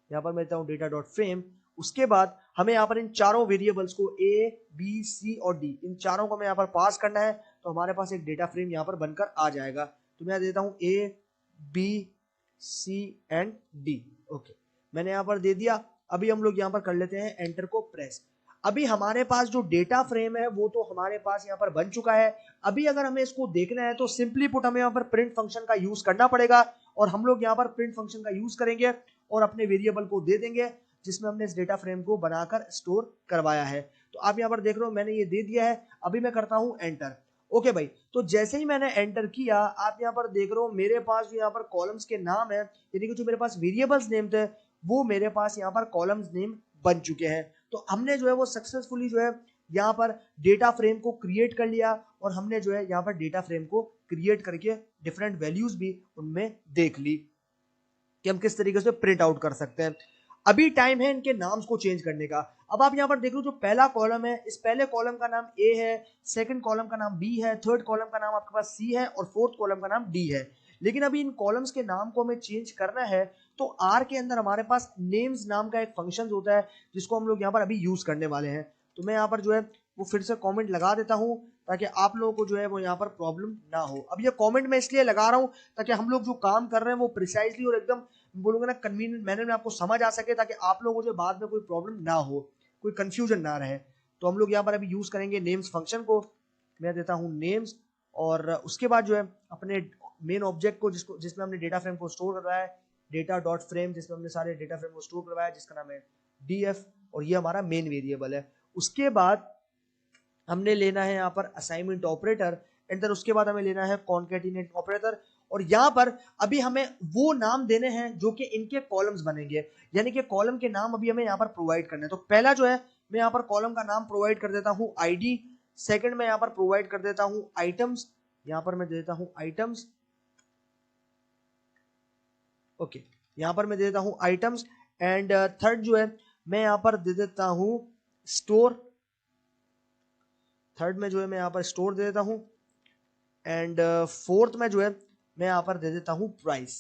यहाँ पर मैं देता हूँ डेटा डॉट फ्रेम। उसके बाद हमें यहाँ पर इन चारों वेरिएबल्स को ए बी सी और डी, इन चारों को हमें यहाँ पर पास करना है, तो हमारे पास एक डेटा फ्रेम यहाँ पर बनकर आ जाएगा। तो मैं देता हूँ A B C and D. Okay, मैंने यहाँ पर दे दिया। अभी हम लोग यहाँ पर कर लेते हैं एंटर को प्रेस। अभी हमारे पास जो डेटा फ्रेम है वो तो हमारे पास यहाँ पर बन चुका है। अभी अगर हमें इसको देखना है तो सिंपली पुट हमें यहाँ पर प्रिंट फंक्शन का यूज करना पड़ेगा, और हम लोग यहाँ पर प्रिंट फंक्शन का यूज करेंगे और अपने वेरिएबल को दे देंगे जिसमें हमने इस डेटा फ्रेम को बनाकर स्टोर करवाया है। तो आप यहाँ पर देख रहे हो मैंने ये दे दिया है। अभी मैं करता हूँ एंटर। ओके भाई, तो जैसे ही मैंने एंटर किया, आप यहाँ पर देख रहे हो मेरे पास जो यहाँ पर कॉलम्स के नाम है, यानी कि जो मेरे पास वेरिएबल्स नेम थे वो मेरे पास यहाँ पर कॉलम्स नेम बन चुके हैं। तो हमने जो है वो सक्सेसफुली जो है यहाँ पर डेटा फ्रेम को क्रिएट कर लिया, और हमने जो है यहाँ पर डेटा फ्रेम को क्रिएट करके डिफरेंट वैल्यूज भी उनमें देख ली कि हम किस तरीके से प्रिंट आउट कर सकते हैं। अभी टाइम है इनके नाम्स को चेंज करने का। अब आप यहाँ पर देख लो जो पहला कॉलम है, इस पहले कॉलम का नाम ए है, सेकंड कॉलम का नाम बी है, थर्ड कॉलम का नाम आपके पास सी है, और फोर्थ कॉलम का नाम डी है। लेकिन अभी इन कॉलम्स के नाम को हमें चेंज करना है, तो आर के अंदर हमारे पास नेम्स नाम का एक फंक्शन होता है जिसको हम लोग यहाँ पर अभी यूज करने वाले हैं। तो मैं यहाँ पर जो है वो फिर से कॉमेंट लगा देता हूँ ताकि आप लोगों को जो है वो यहाँ पर प्रॉब्लम ना हो। अब ये कॉमेंट मैं इसलिए लगा रहा हूँ ताकि हम लोग जो काम कर रहे हैं वो प्रिसाइजली और एकदम बोलूंगा ना कन्वीनियंट मैनर में आपको समझ आ सके, ताकि आप लोगों को जो बाद में कोई प्रॉब्लम ना हो, कोई कंफ्यूजन ना रहे। तो हम लोग यहाँ पर अभी यूज करेंगे नेम्स फंक्शन को। मैं देता हूँ नेम्स, और उसके बाद जो है अपने मेन ऑब्जेक्ट को जिसमें हमने डेटा फ्रेम को स्टोर करवाया है, डेटा डॉट फ्रेम, जिसमें हमने सारे डेटा फ्रेम को स्टोर करवाया है, जिसका नाम है डीएफ, और ये हमारा मेन वेरिएबल है। उसके बाद हमने लेना है यहाँ पर असाइनमेंट ऑपरेटर, एंड देन उसके बाद हमें लेना है कॉन्केटिनेट ऑपरेटर, और यहाँ पर अभी हमें वो नाम देने हैं जो कि इनके कॉलम्स बनेंगे, यानी कि कॉलम के नाम अभी हमें यहाँ पर प्रोवाइड करने हैं। तो पहला जो है मैं यहाँ पर कॉलम का नाम प्रोवाइड कर देता हूँ आईडी, सेकंड में यहाँ पर प्रोवाइड कर देता हूँ आइटम्स, यहाँ पर मैं दे देता हूँ आइटम्स। ओके, यहाँ पर मैं दे देता हूँ आइटम्स, एंड थर्ड जो है मैं यहाँ पर दे देता हूँ स्टोर, थर्ड में जो है मैं यहाँ पर स्टोर दे देता हूँ, एंड फोर्थ में जो है मैं यहाँ पर दे देता हूँ प्राइस।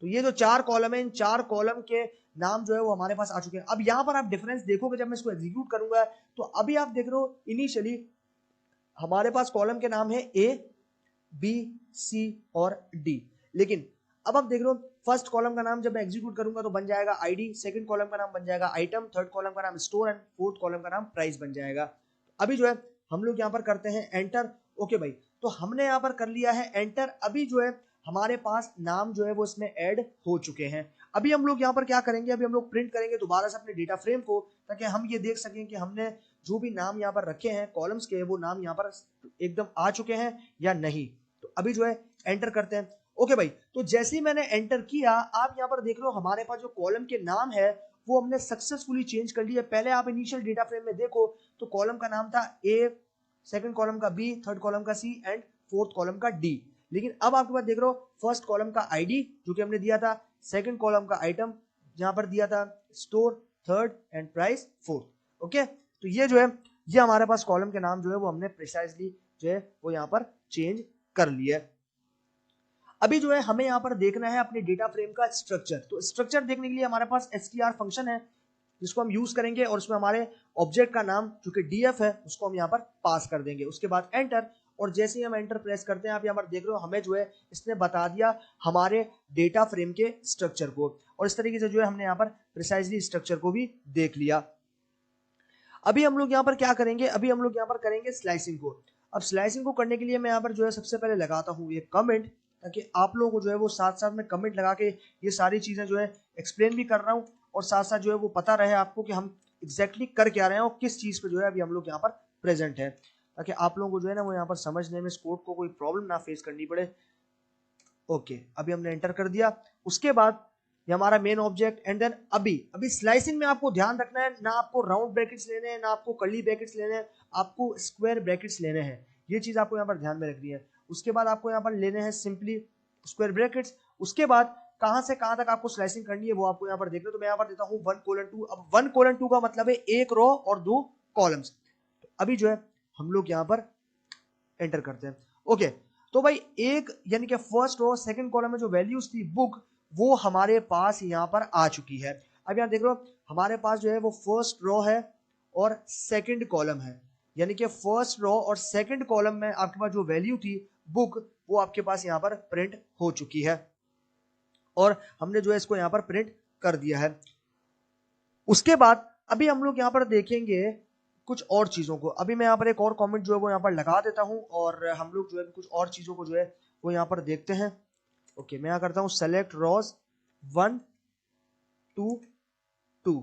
तो ये जो 4 कॉलम है, इन 4 कॉलम के नाम जो है वो हमारे पास आ चुके हैं। अब यहाँ पर आप डिफरेंस देखोगे जब मैं इसको एग्जीक्यूट करूंगा, तो अभी आप देख रहे हो इनिशियली हमारे पास कॉलम के नाम है ए बी सी और डी, लेकिन अब आप देख रहे हो फर्स्ट कॉलम का नाम जब मैं एग्जीक्यूट करूंगा तो बन जाएगा आईडी, सेकंड कॉलम का नाम बन जाएगा आइटम, थर्ड कॉलम का नाम स्टोर, एंड फोर्थ कॉलम का नाम प्राइस बन जाएगा। अभी जो है हम लोग यहाँ पर करते हैं एंटर। ओके भाई, तो हमने यहाँ पर कर लिया है एंटर। अभी जो है हमारे पास नाम जो है वो इसमें ऐड हो चुके हैं। अभी हम लोग यहाँ पर क्या करेंगे, अभी हम लोग प्रिंट करेंगे दोबारा से अपने डेटा फ्रेम को, ताकि हम ये देख सकें कि हमने जो भी नाम यहाँ पर रखे हैं कॉलम्स के, वो नाम यहाँ पर एकदम आ चुके हैं या नहीं। तो अभी जो है एंटर करते हैं। ओके भाई, तो जैसे ही मैंने एंटर किया, आप यहाँ पर देख लो हमारे पास जो कॉलम के नाम है वो हमने सक्सेसफुली चेंज कर लिया। पहले आप इनिशियल डेटा फ्रेम में देखो तो कॉलम का नाम था ए, सेकंड कॉलम का बी, थर्ड कॉलम का सी एंड फोर्थ कॉलम का डी। लेकिन अब आपके पास देख रहे हो फर्स्ट कॉलम का आईडी जो कि हमने दिया था, सेकंड कॉलम का आइटम जहां पर दिया था store, third and price fourth. Okay, तो ये जो है ये हमारे पास कॉलम के नाम जो है वो हमने प्रिसाइजली जो है वो यहाँ पर चेंज कर लिया। अभी जो है हमें यहाँ पर देखना है अपने डेटा फ्रेम का स्ट्रक्चर। तो स्ट्रक्चर देखने के लिए हमारे पास str फंक्शन है जिसको हम यूज करेंगे और उसमें हमारे ऑब्जेक्ट का नाम जो कि df है उसको हम यहाँ पर पास कर देंगे। उसके बाद एंटर, और जैसे ही हम एंटर प्रेस करते हैं आप यहाँ पर देख रहे हो हमें जो है इसने बता दिया हमारे डेटा फ्रेम के स्ट्रक्चर को, और इस तरीके से जो है हमने यहाँ पर प्रिसाइजली स्ट्रक्चर को भी देख लिया। अभी हम लोग यहाँ पर क्या करेंगे, अभी हम लोग यहाँ पर करेंगे स्लाइसिंग को। अब स्लाइसिंग को करने के लिए मैं यहाँ पर जो है सबसे पहले लगाता हूँ ये कमेंट, ताकि आप लोगों को जो है वो साथ साथ में कमेंट लगा के ये सारी चीजें जो है एक्सप्लेन भी कर रहा हूँ, और साथ साथ जो है वो पता रहे आपको कि हम एग्जैक्टली कर क्या रहे हैं और किस चीज पे जो है अभी हम लोग यहाँ पर प्रेजेंट है, ताकि आप लोगों को जो है ना वो यहाँ पर समझने में इस कोड को कोई प्रॉब्लम ना फेस करनी पड़े। ओके, अभी हमने एंटर कर दिया। उसके बाद ये हमारा मेन ऑब्जेक्ट, एंड देन अभी स्लाइसिंग में आपको ध्यान रखना है ना आपको राउंड ब्रैकेट्स लेने हैं ना आपको कर्ली ब्रैकेट्स लेने हैं, आपको स्क्वायर ब्रैकेट्स लेने हैं। ये चीज आपको यहाँ पर ध्यान में रखनी है। उसके बाद आपको यहाँ पर लेने हैं सिंपली स्क्वायर ब्रैकेट्स। उसके बाद कहां से कहां तक आपको स्लाइसिंग करनी है वो आपको यहाँ पर देखना है। तो मैं यहाँ पर देता हूँ 1:2। अब 1:2 का मतलब है एक रो और 2 कॉलम्स। तो अभी जो है हम लोग यहाँ पर एंटर करते हैं। ओके, तो भाई एक यानी कि फर्स्ट रो सेकंड कॉलम में जो वैल्यूज थी बुक, वो हमारे पास यहाँ पर आ चुकी है। अब यहाँ देख लो हमारे पास जो है वो फर्स्ट रो है और सेकंड कॉलम है, यानी कि फर्स्ट रो और सेकंड कॉलम में आपके पास जो वैल्यू थी बुक, वो आपके पास यहाँ पर प्रिंट हो चुकी है, और हमने जो है इसको यहाँ पर प्रिंट कर दिया है। उसके बाद अभी हम लोग यहाँ पर देखेंगे कुछ और चीजों को। अभी मैं यहाँ पर एक और कमेंट जो है वो यहाँ पर लगा देता हूँ, और हम लोग जो है कुछ और चीजों को जो है वो यहाँ पर देखते हैं। ओके, मैं यहाँ करता हूँ सेलेक्ट रोज 1 2 2।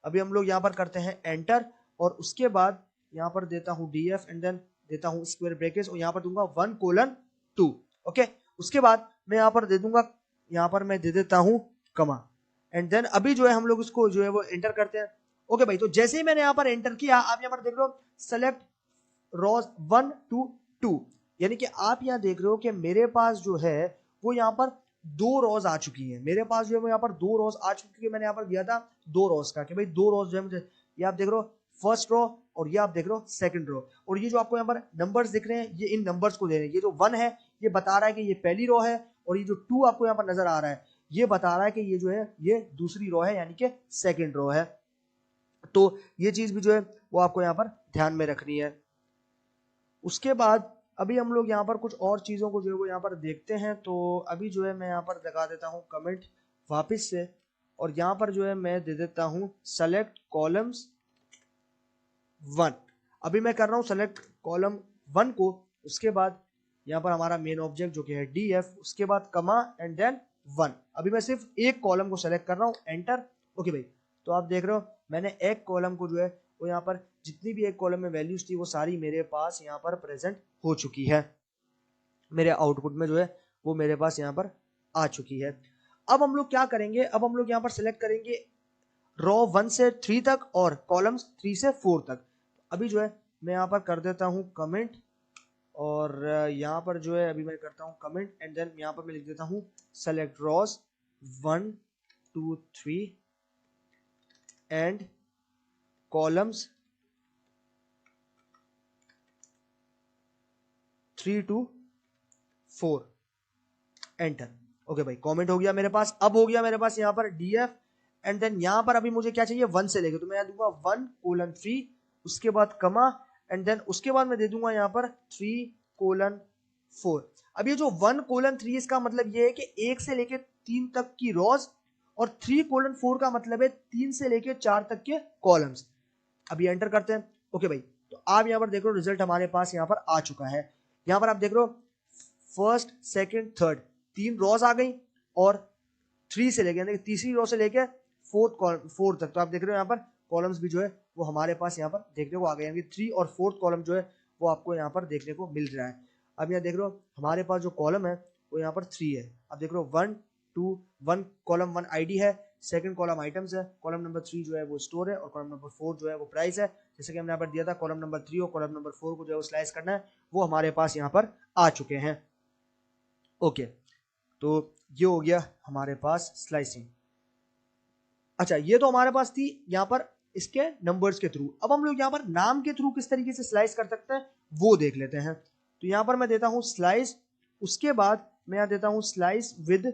अभी हम लोग यहाँ पर करते हैं एंटर, और उसके बाद यहाँ पर देता हूँ df एंड देन देता हूँ स्क्वायर ब्रैकेट्स, और यहाँ पर दूंगा 1:2। ओके, उसके बाद मैं यहाँ पर दे दूंगा, यहाँ पर मैं दे देता हूँ कमा, एंड देन अभी जो है हम लोग इसको जो है वो एंटर करते हैं। ओके भाई, तो जैसे ही मैंने यहाँ पर एंटर किया आप यहाँ पर देख रहे हो सेलेक्ट रोज 1 2 2, यानी कि आप यहाँ देख रहे हो कि मेरे पास जो है वो यहाँ पर 2 रोज आ चुकी है। मेरे पास जो है वो यहाँ पर 2 रोज आ चुकी है। मैंने यहाँ पर दिया था 2 रोज का कि भाई 2 रोज जो है मुझे, ये आप देख रहे हो फर्स्ट रो और ये आप देख रहे हो सेकंड रो, और ये जो आपको यहाँ पर नंबर्स दिख रहे हैं ये इन नंबर्स को दे रहे हैं। ये जो 1 है ये बता रहा है कि ये पहली रो है, और ये जो 2 आपको यहाँ पर नजर आ रहा है ये बता रहा है कि ये जो है ये दूसरी रो है, यानी कि सेकंड रो है। तो ये चीज भी जो है वो आपको यहाँ पर ध्यान में रखनी है। उसके बाद अभी हम लोग यहाँ पर कुछ और चीजों को जो है वो यहाँ पर देखते हैं। तो अभी जो है मैं यहाँ पर लगा देता हूँ कमेंट वापस से, और यहाँ पर जो है मैं दे देता हूँ सेलेक्ट कॉलम्स 1। अभी मैं कर रहा हूँ सेलेक्ट कॉलम 1 को। उसके बाद यहाँ पर हमारा मेन ऑब्जेक्ट जो कि है df, उसके बाद कमा एंड देन 1। अभी मैं सिर्फ एक कॉलम को सेलेक्ट कर रहा हूँ, एंटर। ओके भाई, तो आप देख रहे हो मैंने एक कॉलम को जो है वो यहाँ पर जितनी भी एक कॉलम में वैल्यूज थी वो सारी मेरे पास यहाँ पर प्रेजेंट हो चुकी है। मेरे आउटपुट में जो है वो मेरे पास यहाँ पर आ चुकी है। अब हम लोग क्या करेंगे, अब हम लोग यहाँ पर सिलेक्ट करेंगे रो 1 से 3 तक और कॉलम्स 3 से 4 तक। अभी जो है मैं यहाँ पर कर देता हूँ कमेंट, और यहाँ पर जो है अभी मैं करता हूँ कमेंट एंड देन यहाँ पर मैं लिख देता हूँ select rows 1 2 3 and columns 3 to 4, enter. Okay भाई, कमेंट हो गया मेरे पास। अब हो गया मेरे पास यहाँ पर df एंड देन यहाँ पर अभी मुझे क्या चाहिए 1 से लेके, तो मैं यहाँ दूंगा 1:3, उसके बाद कमा एंड देन उसके बाद मैं दे दूंगा यहाँ पर 3:4। अब ये जो 1:3 इसका मतलब ये है कि 1 से लेके 3 तक की रोज, और 3:4 का मतलब है 3 से लेके 4 तक के कॉलम्स। अभी एंटर करते हैं। ओके भाई, तो आप यहाँ पर देखो रिजल्ट हमारे पास यहाँ पर आ चुका है। यहाँ पर आप देख रहे हो फर्स्ट सेकंड थर्ड 3 रॉज आ गई और 3 से लेके यानी तीसरी रो से लेके फोर्थ तक। तो आप देख रहे हो यहाँ पर कॉलम्स भी जो है वो हमारे पास यहाँ पर देखने को आ गए, यानी 3 और 4th कॉलम जो है वो आपको यहाँ पर देखने को मिल रहा है। अब यहाँ देख रहे हो हमारे पास जो कॉलम है वो यहाँ पर 3 है। अब देख रहे हो 1 2 1 कॉलम 1 आईडी है, सेकंड कॉलम आइटम्स है, कॉलम नंबर 3 जो है वो स्टोर है और कॉलम नंबर 4 जो है वो प्राइस है। जैसे कि हमने यहाँ पर दिया था कॉलम नंबर 3 और कॉलम नंबर 4 को जो है वो स्लाइस करना है, वो हमारे पास यहाँ पर आ चुके हैं। ओके, तो ये हो गया हमारे पास स्लाइसिंग। अच्छा, ये तो हमारे पास थी यहाँ पर इसके नंबर्स के थ्रू। अब हम लोग यहाँ पर नाम के थ्रू किस तरीके से स्लाइस कर सकते हैं वो देख लेते हैं। तो यहाँ पर मैं देता हूँ स्लाइस, उसके बाद मैं यहाँ देता हूँ स्लाइस विद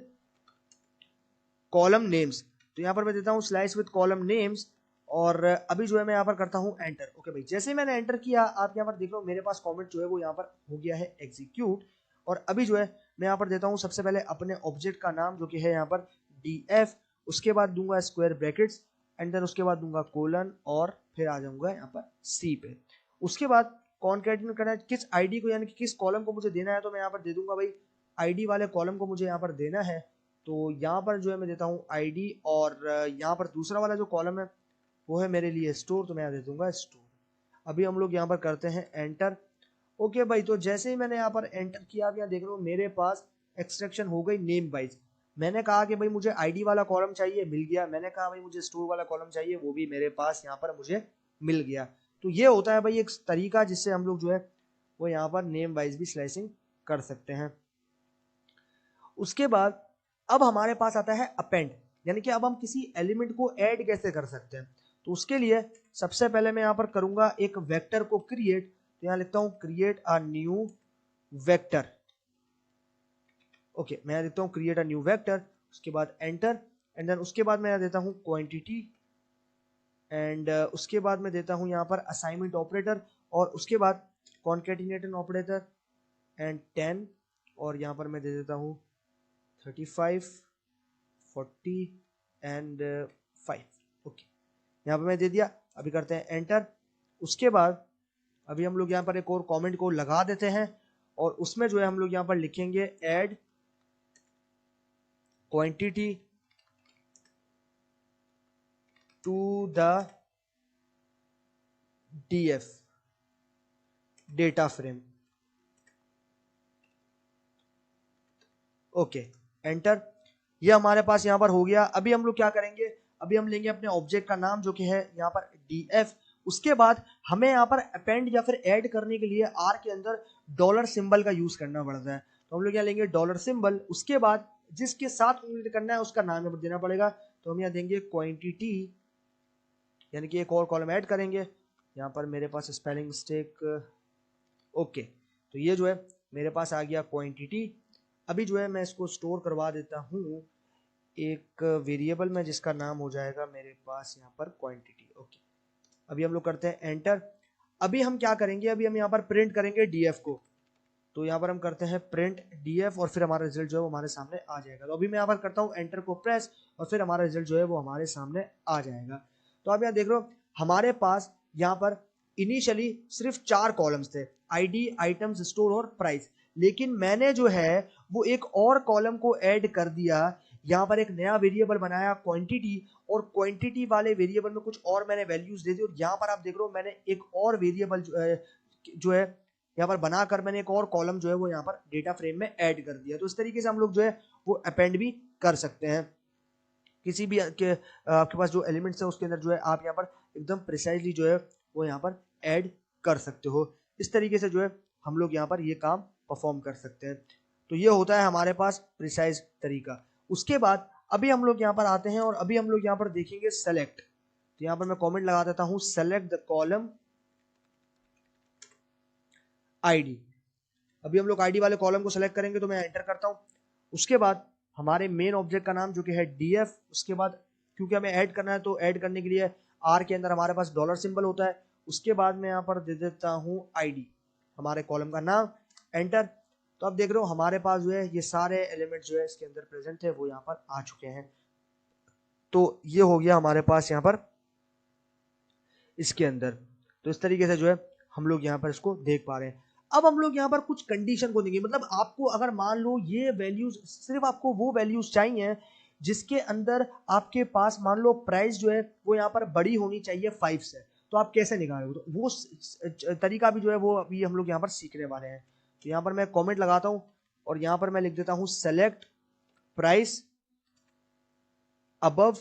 कॉलम नेम्स। तो यहाँ पर मैं देता हूँ स्लाइस विद कॉलम नेम्स और अभी जो है मैं यहाँ पर करता हूँ एंटर। ओके भाई, जैसे ही मैंने एंटर किया आप यहाँ पर देख लो मेरे पास कमेंट जो है वो यहाँ पर हो गया है एग्जीक्यूट। और अभी जो है मैं यहाँ पर देता हूँ सबसे पहले अपने ऑब्जेक्ट का नाम जो कि है यहाँ पर df, उसके बाद दूंगा स्क्वायर ब्रैकेट्स एंड देन उसके बाद दूंगा कोलन और फिर आ जाऊंगा यहाँ पर सी पे। उसके बाद कॉन्कैटिनेट करना है किस आईडी को यानी कि किस कॉलम को मुझे देना है, तो मैं यहाँ पर दे दूंगा भाई आईडी वाले कॉलम को मुझे यहाँ पर देना है। तो यहाँ पर जो है मैं देता हूँ आईडी और यहाँ पर दूसरा वाला जो कॉलम है वो है मेरे लिए स्टोर, तो मैं यहाँ दे दूंगा स्टोर। अभी हम लोग यहाँ पर करते हैं एंटर। ओके भाई, तो जैसे ही मैंने यहाँ पर एंटर किया आप यहाँ देख रहे हो मेरे पास एक्सट्रैक्शन हो गई नेम वाइज। मैंने कहा कि भाई मुझे आईडी वाला कॉलम चाहिए, मिल गया। मैंने कहा भाई मुझे स्टोर वाला कॉलम चाहिए, वो भी मेरे पास यहाँ पर मुझे मिल गया। तो ये होता है भाई एक तरीका जिससे हम लोग जो है वो यहाँ पर नेम वाइज भी स्लाइसिंग कर सकते हैं। उसके बाद अब हमारे पास आता है अपेंड, यानी कि अब हम किसी एलिमेंट को ऐड कैसे कर सकते हैं। तो उसके लिए सबसे पहले मैं यहाँ पर करूंगा एक वेक्टर को क्रिएट। तो यहाँ लिखता हूँ create a new vector. Okay, मैं यहाँ देता हूँ क्रिएट अ न्यू वेक्टर, उसके बाद एंटर एंड देन उसके बाद मैं यहाँ देता हूँ क्वांटिटी एंड उसके बाद मैं देता हूँ यहाँ पर असाइनमेंट ऑपरेटर और उसके बाद कॉन्केटिनेशन ऑपरेटर एंड 10 और यहाँ पर मैं दे देता हूँ 35 40 एंड 5। ओके, यहाँ पर मैं दे दिया। अभी करते हैं एंटर। उसके बाद अभी हम लोग यहाँ पर एक और कमेंट को लगा देते हैं और उसमें जो है हम लोग यहाँ पर लिखेंगे add quantity to the df data frame. Okay, enter. ये हमारे पास यहाँ पर हो गया। अभी हम लोग क्या करेंगे, अभी हम लेंगे अपने ऑब्जेक्ट का नाम जो कि है यहाँ पर df। उसके बाद हमें यहाँ पर अपेंड या फिर ऐड करने के लिए r के अंदर डॉलर सिंबल का यूज करना पड़ता है। तो हम लोग यहाँ लेंगे डॉलर सिंबल, उसके बाद जिसके साथ करना है उसका नाम यहाँ पर देना पड़ेगा। तो हम यहाँ देंगे क्वांटिटी, यानी कि एक और कॉलम ऐड करेंगे। यहाँ पर मेरे पास स्पेलिंग मिस्टेक। ओके, तो ये जो है मेरे पास आ गया क्वांटिटी। अभी जो है मैं इसको स्टोर करवा देता हूँ एक वेरिएबल में जिसका नाम हो जाएगा मेरे पास यहाँ पर क्वांटिटी। ओके, अभी हम लोग करते हैं एंटर। अभी हम क्या करेंगे, अभी हम यहाँ पर प्रिंट करेंगे डीएफ को। तो यहाँ पर हम करते हैं प्रिंट डीएफ और फिर हमारा रिजल्ट जो है वो हमारे सामने आ जाएगा। तो अभी मैं यहाँ पर करता हूँ एंटर को प्रेस और फिर हमारा रिजल्ट जो है वो हमारे सामने आ जाएगा। तो आप यहाँ देख रहे हो हमारे पास यहाँ पर इनिशियली सिर्फ 4 कॉलम्स थे, आईडी, आइटम्स, स्टोर और प्राइस। लेकिन मैंने जो है वो एक और कॉलम को ऐड कर दिया, यहाँ पर एक नया वेरिएबल बनाया क्वांटिटी और क्वांटिटी वाले वेरिएबल में कुछ और मैंने वैल्यूज दे दी। और यहाँ पर आप देख रहे हो मैंने एक और वेरिएबल जो है यहाँ पर बनाकर मैंने एक और कॉलम जो है वो यहाँ पर डेटा फ्रेम में ऐड कर दिया। तो इस तरीके से हम लोग जो है वो अपेंड भी कर सकते हैं। किसी भी आपके पास जो एलिमेंट्स है उसके अंदर जो है आप यहाँ पर एकदम प्रिसाइजली जो है वो यहाँ पर ऐड कर सकते हो। इस तरीके से जो है हम लोग यहाँ पर ये काम परफॉर्म कर सकते हैं। तो ये होता है हमारे पास प्रिसाइज तरीका। उसके बाद अभी हम लोग यहाँ पर आते हैं और अभी हम लोग यहाँ पर देखेंगे सेलेक्ट। तो यहाँ पर मैं कॉमेंट लगा देता हूँ सेलेक्ट द कॉलम आईडी। अभी हम लोग आईडी वाले कॉलम को सेलेक्ट करेंगे, तो मैं एंटर करता हूं। उसके बाद हमारे मेन ऑब्जेक्ट का नाम जो कि है डीएफ, उसके बाद क्योंकि हमें ऐड करना है तो ऐड करने के लिए आर के अंदर हमारे पास डॉलर सिंबल होता है। उसके बाद मैं यहाँ पर दे देता हूँ आईडी, हमारे कॉलम का नाम, एंटर। तो अब देख रहे हो हमारे पास जो है ये सारे एलिमेंट जो है इसके अंदर प्रेजेंट है वो यहाँ पर आ चुके हैं। तो ये हो गया हमारे पास यहाँ पर इसके अंदर। तो इस तरीके से जो है हम लोग यहाँ पर इसको देख पा रहे हैं। अब हम लोग यहाँ पर कुछ कंडीशन को देंगे, मतलब आपको अगर मान लो ये वैल्यूज, सिर्फ आपको वो वैल्यूज चाहिए जिसके अंदर आपके पास मान लो प्राइस जो है वो यहाँ पर बड़ी होनी चाहिए 5 से, तो आप कैसे निकालोगे, तो वो तरीका भी जो है वो अभी हम लोग यहाँ पर सीखने वाले हैं। तो यहाँ पर मैं कमेंट लगाता हूँ और यहाँ पर मैं लिख देता हूँ सेलेक्ट प्राइस अबव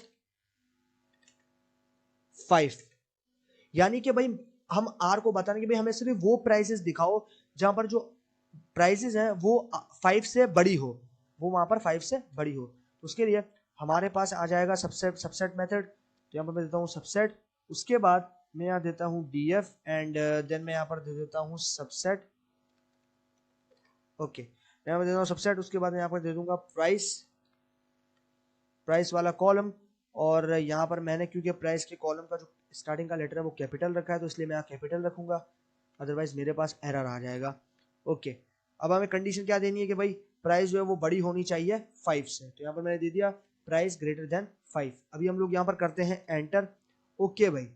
5, यानी कि भाई हम आर को बताने कि भाई हमें सिर्फ वो प्राइसेस दिखाओ जहां पर जो प्राइसेस हैं वो 5 से बड़ी हो, वो वहां पर 5 से बड़ी हो। तो उसके लिए हमारे पास आ जाएगा सबसेट मेथड। तो यहाँ पर मैं देता हूँ सबसेट, उसके बाद मैं यहाँ देता हूँ df एंड देन मैं यहाँ पर दे देता हूँ सबसेट। ओके, मैं यहाँ पर देता हूँ सबसेट, उसके बाद मैं यहाँ पर दे दूंगा प्राइस वाला कॉलम, और यहाँ पर मैंने क्योंकि प्राइस के कॉलम का जो स्टार्टिंग का लेटर है वो कैपिटल रखा है तो इसलिए मैं यहाँ कैपिटल रखूंगा, अदरवाइज मेरे पास एरर आ जाएगा। ओके, अब हमें कंडीशन क्या देनी है कि भाई प्राइस जो है वो बड़ी होनी चाहिए 5 से, तो यहाँ पर मैंने दे दिया प्राइस ग्रेटर देन 5। अभी हम लोग यहाँ पर करते हैं एंटर। ओके भाई,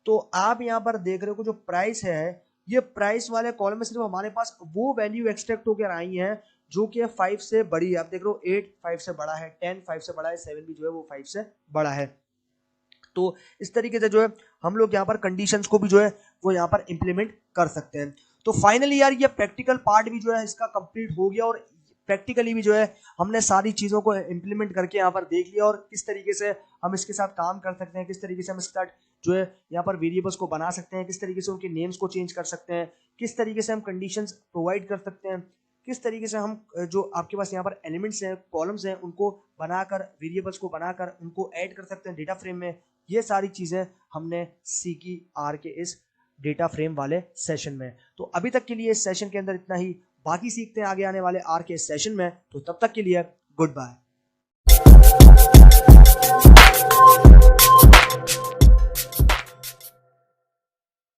तो आप यहाँ पर देख रहे हो जो प्राइस है, ये प्राइस वाले कॉलम में सिर्फ हमारे पास वो वैल्यू एक्सट्रैक्ट होकर आई है जो कि 5 से बड़ी है। आप देख रहे हो 8 5 से बड़ा है, 10 5 से बड़ा है, 7 भी जो है वो 5 से बड़ा है। तो इस तरीके से जो है हम लोग यहाँ पर कंडीशंस को भी जो है वो यहाँ पर इंप्लीमेंट कर सकते हैं। तो फाइनली यार ये प्रैक्टिकल पार्ट भी जो है इसका कंप्लीट हो गया, और प्रैक्टिकली भी जो है हमने सारी चीज़ों को इम्प्लीमेंट करके यहाँ पर देख लिया, और किस तरीके से हम इसके साथ काम कर सकते हैं, किस तरीके से हम इसके साथ जो है यहाँ पर वेरिएबल्स को बना सकते हैं, किस तरीके से उनके नेम्स को चेंज कर सकते हैं, किस तरीके से हम कंडीशंस प्रोवाइड कर सकते हैं, किस तरीके से हम जो आपके पास यहाँ पर एलिमेंट्स हैं, कॉलम्स हैं, उनको बनाकर, वेरिएबल्स को बनाकर उनको ऐड कर सकते हैं डेटा फ्रेम में। ये सारी चीज़ें हमने सीखी आर के इस डेटा फ्रेम वाले सेशन में। तो अभी तक के लिए इस सेशन के अंदर इतना ही, बाकी सीखते हैं आगे आने वाले आर के इस सेशन में। तो तब तक के लिए गुड बाय।